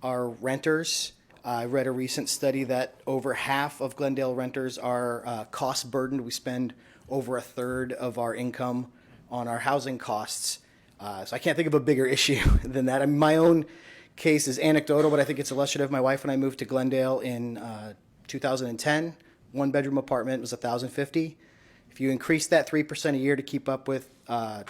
are renters. I read a recent study that over half of Glendale renters are cost burdened. We spend over a third of our income on our housing costs. So I can't think of a bigger issue than that. I mean, my own case is anecdotal, but I think it's illustrative. My wife and I moved to Glendale in 2010. One bedroom apartment was $1,050. If you increase that 3% a year to keep up with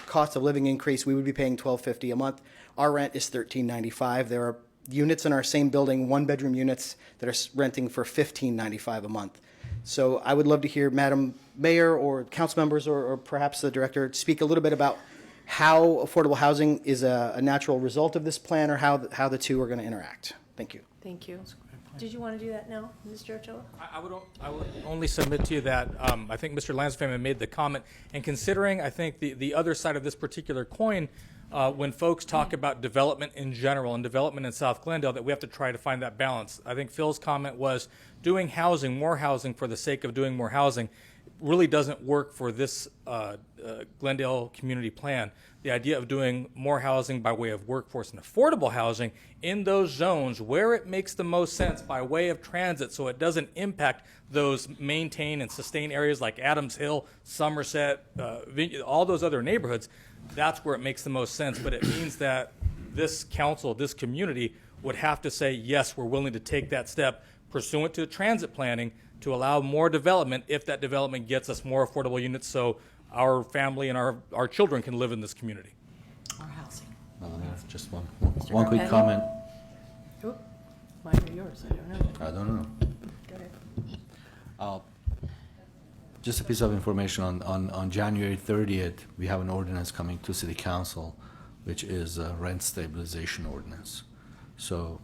cost of living increase, we would be paying $1,250 a month. Our rent is $1,395. There are units in our same building, one bedroom units, that are renting for $1,595 a month. So I would love to hear Madam Mayor or council members or perhaps the director speak a little bit about how affordable housing is a natural result of this plan or how the two are going to interact. Thank you. Thank you. Did you want to do that now, Mr. Ochoa? I would only submit to you that I think Mr. Lansford made the comment, and considering I think the other side of this particular coin, when folks talk about development in general and development in South Glendale, that we have to try to find that balance. I think Phil's comment was doing housing, more housing for the sake of doing more housing really doesn't work for this Glendale community plan. The idea of doing more housing by way of workforce and affordable housing in those zones where it makes the most sense by way of transit, so it doesn't impact those maintain and sustain areas like Adams Hill, Somerset, all those other neighborhoods, that's where it makes the most sense. But it means that this council, this community, would have to say, yes, we're willing to take that step pursuant to transit planning to allow more development if that development gets us more affordable units so our family and our children can live in this community. Or housing. Just one quick comment. Oh, mine or yours, I don't know. I don't know. Go ahead. Just a piece of information on January 30th, we have an ordinance coming to City Council, which is a rent stabilization ordinance. So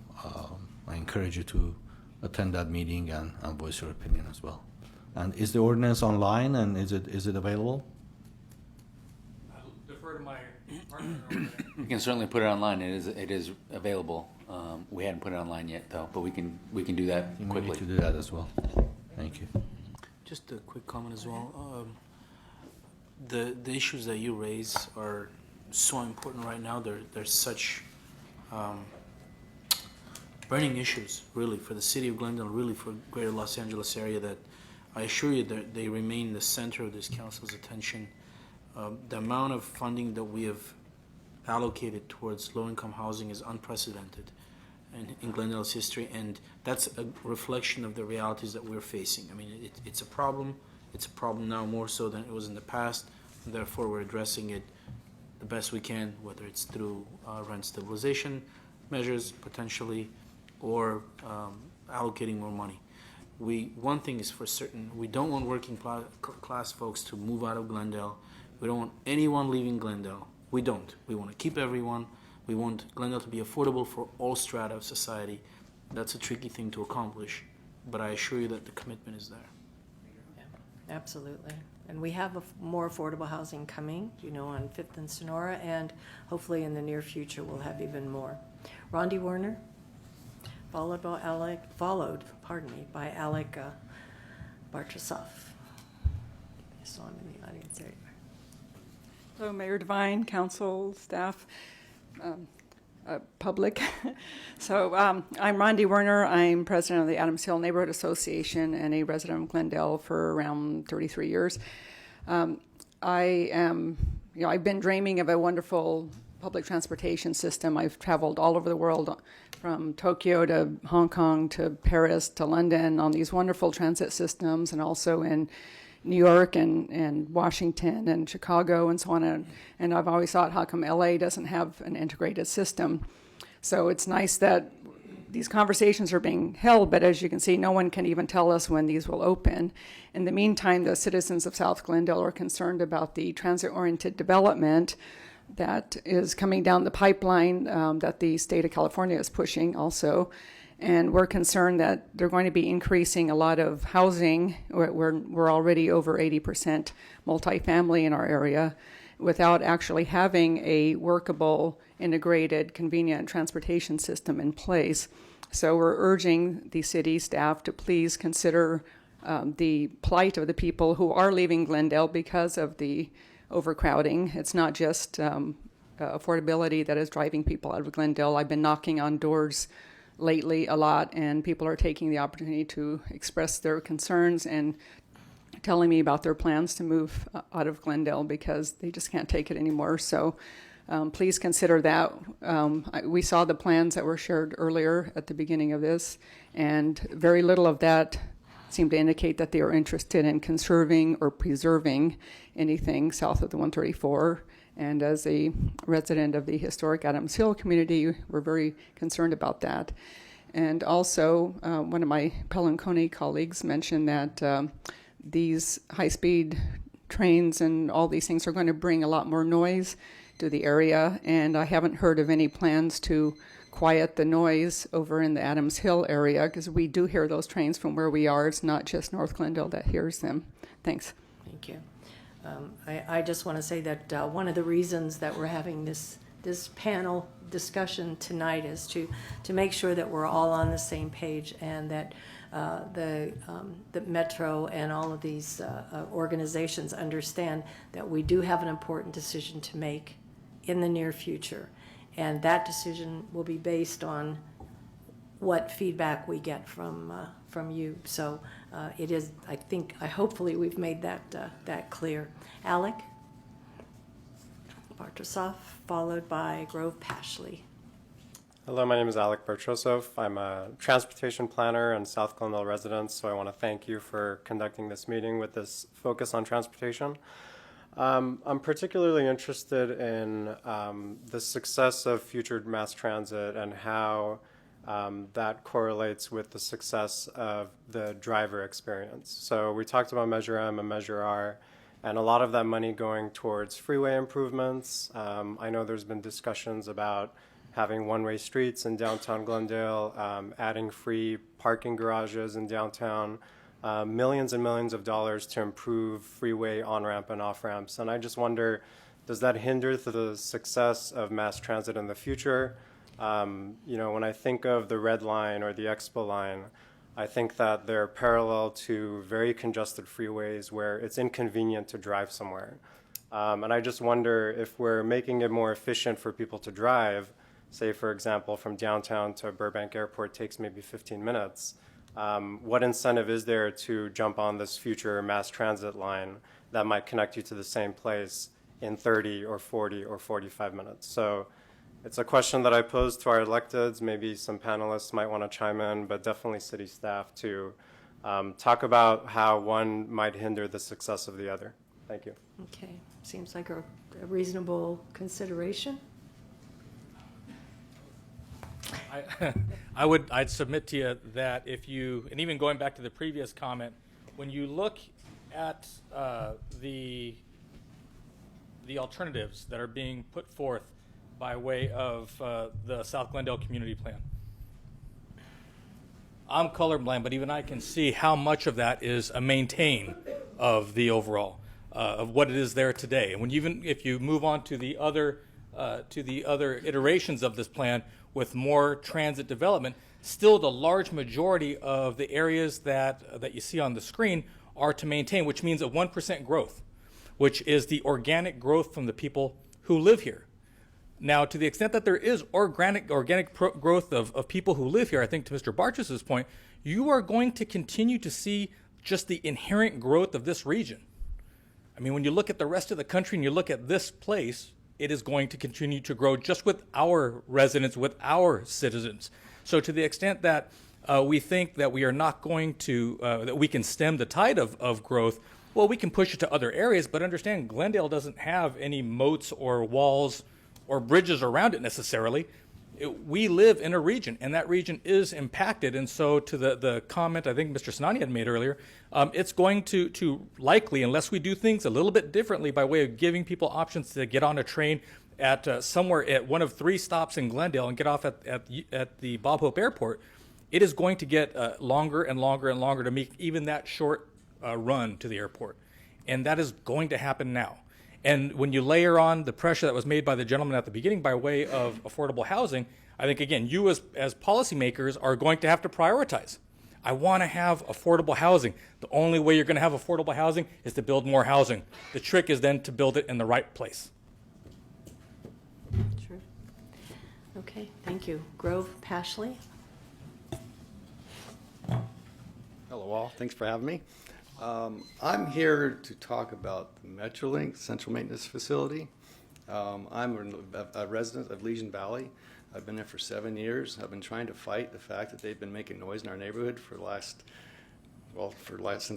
I encourage you to attend that meeting and voice your opinion as well. And is the ordinance online and is it available? I'll defer to my partner over there. You can certainly put it online. It is available. We hadn't put it online yet though, but we can do that We quickly. need to do that as well. Thank you. Just a quick comment as well. The issues that you raise are so important right now. They're such burning issues, really, for the city of Glendale, really for greater Los Angeles area, that I assure you that they remain the center of this council's attention. The amount of funding that we have allocated towards low-income housing is unprecedented in Glendale's history, and that's a reflection of the realities that we're facing. I mean, it's a problem. It's a problem now more so than it was in the past, and therefore we're addressing it the best we can, whether it's through rent stabilization measures, potentially, or allocating more money. One thing is for certain, we don't want working class folks to move out of Glendale. We don't want anyone leaving Glendale. We don't. We want to keep everyone. We want Glendale to be affordable for all strata of society. That's a tricky thing to accomplish, but I assure you that the commitment is there. Yeah, absolutely. And we have more affordable housing coming, on 5th and Sonora, and hopefully in the near future we'll have even more. Rondi Werner, followed by Alec Bartrasov. I saw him in the audience there. Hello, Mayor Devine, council, staff, public. So I'm Rondi Werner. I'm president of the Adams Hill Neighborhood Association and a resident of Glendale for around 33 years. I've been dreaming of a wonderful public transportation system. I've traveled all over the world, from Tokyo to Hong Kong to Paris to London, on these wonderful transit systems, and also in New York and Washington and Chicago and so on. And I've always thought, how come LA doesn't have an integrated system? So it's nice that these conversations are being held, but as you can see, no one can even tell us when these will open. In the meantime, the citizens of South Glendale are concerned about the transit-oriented development that is coming down the pipeline that the state of California is pushing also. And we're concerned that they're going to be increasing a lot of housing. We're already over 80% multifamily in our area without actually having a workable, integrated, convenient transportation system in place. So we're urging the city staff to please consider the plight of the people who are leaving Glendale because of the overcrowding. It's not just affordability that is driving people out of Glendale. I've been knocking on doors lately a lot, and people are taking the opportunity to express their concerns and telling me about their plans to move out of Glendale because they just can't take it anymore. So please consider that. We saw the plans that were shared earlier at the beginning of this, and very little of that seemed to indicate that they are interested in conserving or preserving anything south of the 134. And as a resident of the historic Adams Hill community, we're very concerned about that. And also, one of my Pelanconi colleagues mentioned that these high-speed trains and all these things are going to bring a lot more noise to the area, and I haven't heard of any plans to quiet the noise over in the Adams Hill area, because we do hear those trains from where we are. It's not just North Glendale that hears them. Thanks. Thank you. I just want to say that one of the reasons that we're having this panel discussion tonight is to make sure that we're all on the same page, and that the Metro and all of these organizations understand that we do have an important decision to make in the near future, and that decision will be based on what feedback we get from you. So it is, hopefully we've made that clear. Alec Bartosov, followed by Grove Pashley. Hello, my name is Alec Bertrosov. I'm a transportation planner and South Glendale resident, so I want to thank you for conducting this meeting with this focus on transportation. I'm particularly interested in the success of future mass transit and how that correlates with the success of the driver experience. So we talked about Measure M and Measure R, and a lot of that money going towards freeway improvements. I know there's been discussions about having one-way streets in downtown Glendale, adding free parking garages in downtown, millions and millions of dollars to improve freeway on-ramp and off-ramps. And I just wonder, does that hinder the success of mass transit in the future? When I think of the Red Line or the Expo Line, I think that they're parallel to very congested freeways where it's inconvenient to drive somewhere. And I just wonder if we're making it more efficient for people to drive, say, for example, from downtown to Burbank Airport takes maybe 15 minutes. What incentive is there to jump on this future mass transit line that might connect you to the same place in 30 or 40 or 45 minutes? So it's a question that I pose to our electeds. Maybe some panelists might want to chime in, but definitely city staff to talk about how one might hinder the success of the other. Thank you. Okay, seems like a reasonable consideration. I'd submit to you that if you, and even going back to the previous comment, when you look at the alternatives that are being put forth by way of the South Glendale Community Plan, I'm colorblind, but even I can see how much of that is a maintain of the overall, of what it is there today. And if you move on to the other iterations of this plan with more transit development, still the large majority of the areas that you see on the screen are to maintain, which means a 1% growth, which is the organic growth from the people who live here. Now, to the extent that there is organic growth of people who live here, I think to Mr. Barches's point, you are going to continue to see just the inherent growth of this region. I mean, when you look at the rest of the country and you look at this place, it is going to continue to grow just with our residents, with our citizens. So to the extent that we think that we are not going to, that we can stem the tide of growth, well, we can push it to other areas, but understand Glendale doesn't have any moats or walls or bridges around it necessarily. We live in a region, and that region is impacted. And so to the comment I think Mr. Sinani had made earlier, it's going to likely, unless we do things a little bit differently by way of giving people options to get on a train at somewhere at one of 3 stops in Glendale and get off at the Bob Hope Airport, it is going to get longer and longer and longer to make even that short run to the airport. And that is going to happen now. And when you layer on the pressure that was made by the gentleman at the beginning by way of affordable housing, I think, again, you as policymakers are going to have to prioritize. I want to have affordable housing. The only way you're going to have affordable housing is to build more housing. The trick is then to build it in the right place. Sure. Okay, thank you. Grove Pashley. Hello all, thanks for having me. I'm here to talk about the Metrolink Central Maintenance Facility. I'm a resident of Legion Valley. I've been there for 7 years. I've been trying to fight the fact that they've been making noise in our neighborhood since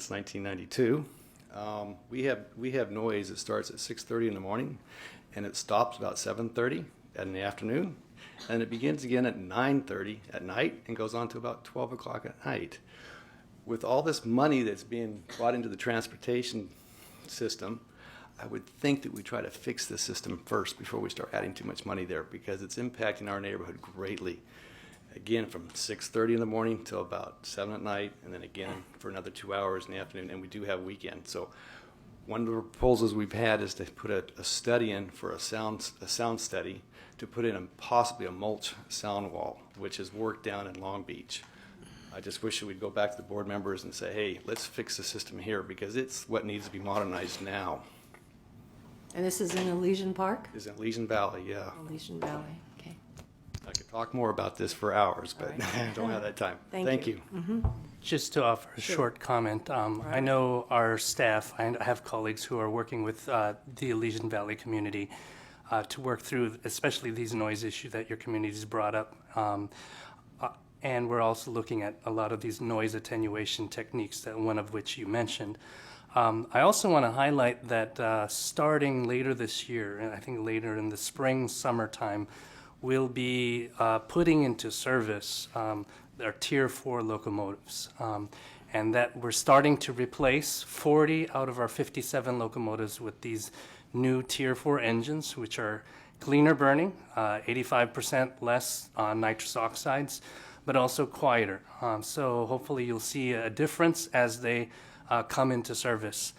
1992. We have noise that starts at 6:30 in the morning, and it stops about 7:30 in the afternoon, and it begins again at 9:30 at night and goes on to about 12 o'clock at night. With all this money that's being brought into the transportation system, I would think that we try to fix the system first before we start adding too much money there, because it's impacting our neighborhood greatly. Again, from 6:30 in the morning till about 7 at night, and then again for another 2 hours in the afternoon, and we do have weekends. So one of the proposals we've had is to put a study in for a sound study to put in possibly a mulch sound wall, which has worked down in Long Beach. I just wish that we'd go back to the board members and say, hey, let's fix the system here, because it's what needs to be modernized now. And this is in Elysian Park? Is in Elysian Valley, yeah. Elysian Valley, okay. I could talk more about this for hours, but I don't have that time. Thank you. Just to offer a short comment, I know our staff, I have colleagues who are working with the Elysian Valley community to work through, especially these noise issues that your community's brought up. And we're also looking at a lot of these noise attenuation techniques, that one of which you mentioned. I also want to highlight that starting later this year, and I think later in the spring, summertime, we'll be putting into service our Tier 4 locomotives. And that we're starting to replace 40 out of our 57 locomotives with these new Tier 4 engines, which are cleaner burning, 85% less nitrous oxides, but also quieter. So hopefully you'll see a difference as they come into service.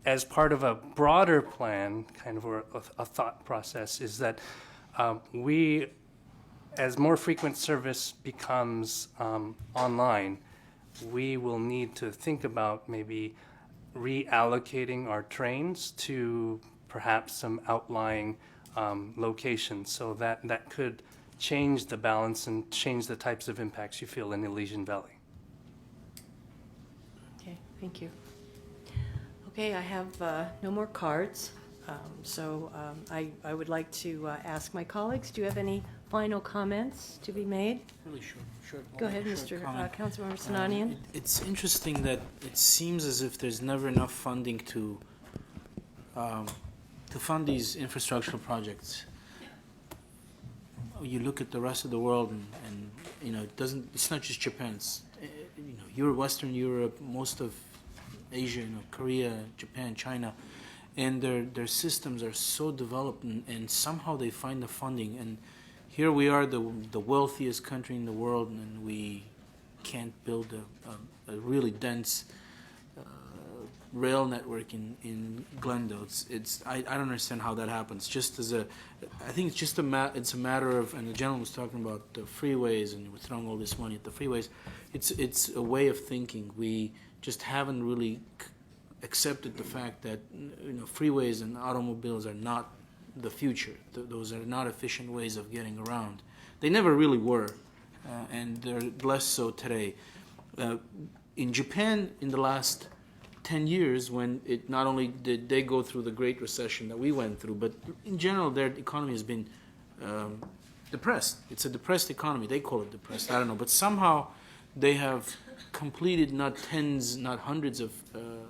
As part of a broader plan, kind of a thought process, is that we, as more frequent service becomes online, we will need to think about maybe reallocating our trains to perhaps some outlying locations, so that could change the balance and change the types of impacts you feel in Elysian Valley. Okay, thank you. Okay, I have no more cards, I would like to ask my colleagues, do you have any final comments to be made? Really short. Go ahead, Mr. Councilmember Sinanian. It's interesting that it seems as if there's never enough funding to fund these infrastructural projects. You look at the rest of the world, and you know, it's not just Japan. It's Western Europe, most of Asia, Korea, Japan, China, and their systems are so developed, and somehow they find the funding. And here we are, the wealthiest country in the world, and we can't build a really dense rail network in Glendale. I don't understand how that happens. I think it's just it's a matter of, and the gentleman was talking about the freeways, and we're throwing all this money at the freeways. It's a way of thinking. We just haven't really accepted the fact that freeways and automobiles are not the future. Those are not efficient ways of getting around. They never really were, and they're less so today. In Japan, in the last 10 years, when it not only did they go through the Great Recession that we went through, but in general their economy has been depressed. It's a depressed economy. They call it depressed. I don't know. But somehow they have completed not tens, not hundreds of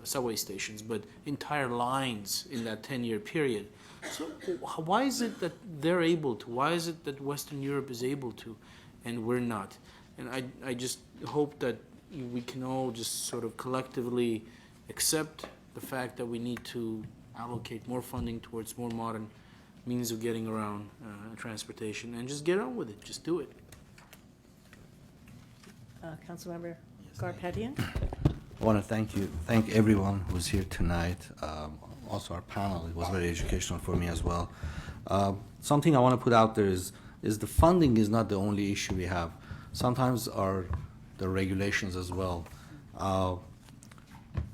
subway stations, but entire lines in that 10-year period. So why is it that they're able to? Why is it that Western Europe is able to and we're not? And I just hope that we can all just sort of collectively accept the fact that we need to allocate more funding towards more modern means of getting around transportation, and just get on with it. Just do it. Councilmember Garpetian. I want to thank everyone who's here tonight. Also our panel, it was very educational for me as well. Something I want to put out there is the funding is not the only issue we have. Sometimes the regulations as well.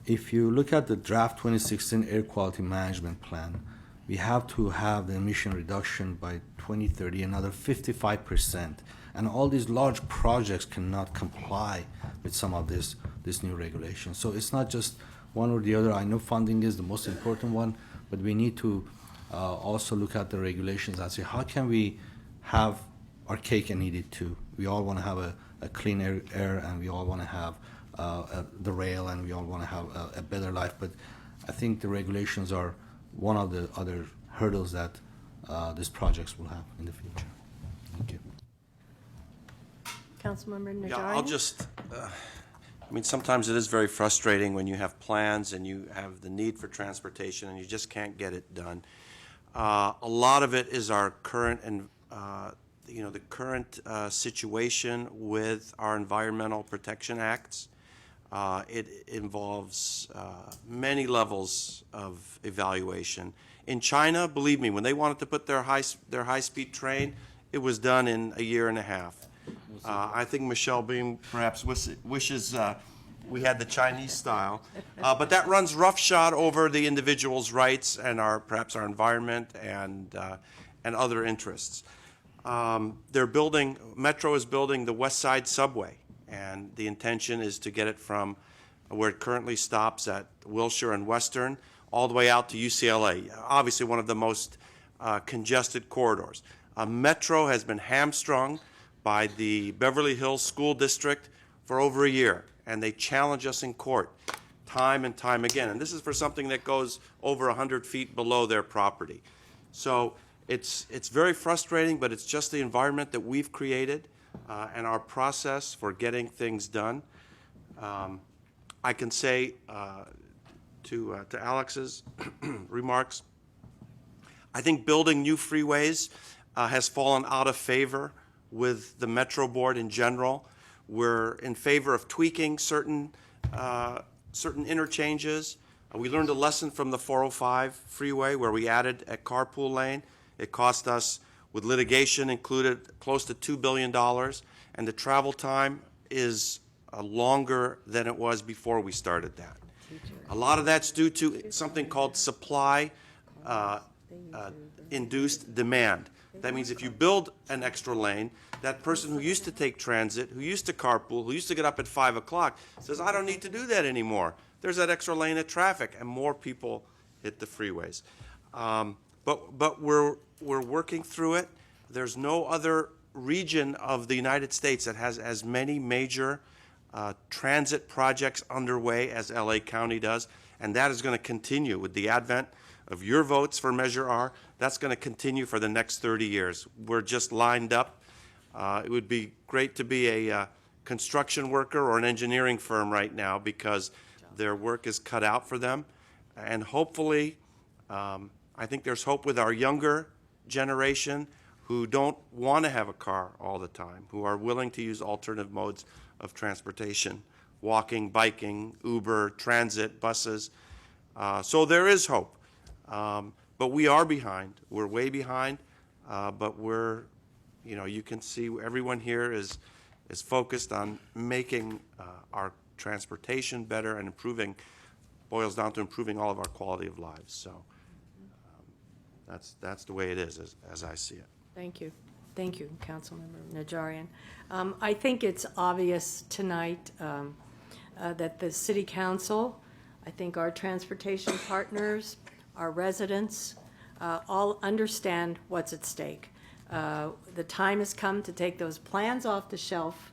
If you look at the draft 2016 Air Quality Management Plan, we have to have the emission reduction by 2030, another 55%. And all these large projects cannot comply with some of this new regulation. So it's not just one or the other. I know funding is the most important one, but we need to also look at the regulations and say, how can we have our cake and eat it too? We all want to have a clean air, and we all want to have the rail, and we all want to have a better life. But I think the regulations are one of the other hurdles that these projects will have in the future. Thank you. Councilmember Najarian. Yeah, I'll just I mean, sometimes it is very frustrating when you have plans and you have the need for transportation and you just can't get it done. A lot of it is our current and the current situation with our Environmental Protection Acts. It involves many levels of evaluation. In China, believe me, when they wanted to put their high-speed train, it was done in a year and a half. I think Michelle Beam perhaps wishes we had the Chinese style, but that runs roughshod over the individual's rights and perhaps our environment and other interests. Metro is building the West Side Subway, and the intention is to get it from where it currently stops at Wilshire and Western all the way out to UCLA, obviously one of the most congested corridors. Metro has been hamstrung by the Beverly Hills School District for over a year, and they challenge us in court time and time again. And this is for something that goes over 100 feet below their property. So it's very frustrating, but it's just the environment that we've created and our process for getting things done. I can say to Alex's remarks, I think building new freeways has fallen out of favor with the Metro Board in general. We're in favor of tweaking certain interchanges. We learned a lesson from the 405 freeway where we added a carpool lane. It cost us, with litigation included, close to $2 billion, and the travel time is longer than it was before we started that. A lot of that's due to something called supply induced demand. That means if you build an extra lane, that person who used to take transit, who used to carpool, who used to get up at 5 o'clock, says, I don't need to do that anymore. There's that extra lane of traffic, and more people hit the freeways. But we're working through it. There's no other region of the United States that has as many major transit projects underway as LA County does, and that is going to continue with the advent of your votes for Measure R. That's going to continue for the next 30 years. We're just lined up. It would be great to be a construction worker or an engineering firm right now because their work is cut out for them. And hopefully, I think there's hope with our younger generation who don't want to have a car all the time, who are willing to use alternative modes of transportation, walking, biking, Uber, transit, buses. So there is hope. But we are behind. We're way behind, but you can see everyone here is focused on making our transportation better and boils down to improving all of our quality of lives. So that's the way it is as I see it. Thank you. Thank you, Councilmember Najarian. I think it's obvious tonight that the City Council, I think our transportation partners, our residents, all understand what's at stake. The time has come to take those plans off the shelf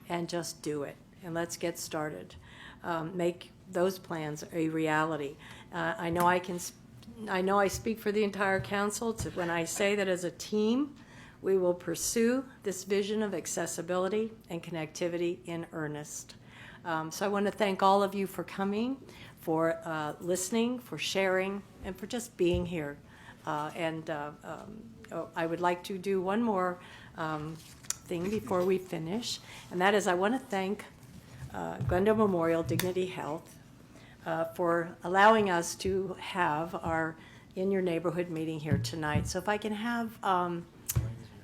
and just do it. And let's get started. Make those plans a reality. I know I speak for the entire council when I say that as a team, we will pursue this vision of accessibility and connectivity in earnest. So I want to thank all of you for coming, for listening, for sharing, and for just being here. I would like to do one more thing before we finish, and that is I want to thank Glendale Memorial Dignity Health for allowing us to have our In Your Neighborhood meeting here tonight. So if I can have,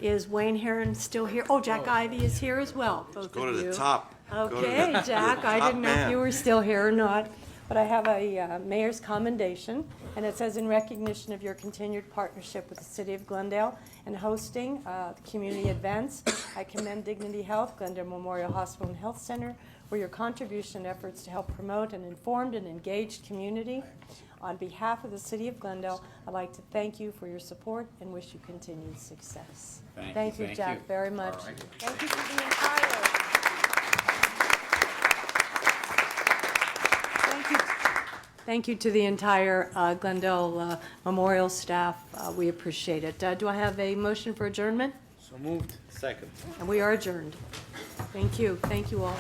is Wayne Heron still here? Oh, Jack Ivey is here as well, both Go of to you. the top. Okay, Jack, I didn't know if you were still here or not, but I have a mayor's commendation, and it says, in recognition of your continued partnership with the City of Glendale and hosting community events, I commend Dignity Health, Glendale Memorial Hospital and Health Center, for your contribution and efforts to help promote an informed and engaged community. On behalf of the City of Glendale, I'd like to thank you for your support and wish you continued success. Thank you, Jack, very much. All right. Thank you to the entire. Thank you to the entire Glendale Memorial staff. We appreciate it. Do I have a motion for adjournment? So moved. Second. And we are adjourned. Thank you. Thank you all.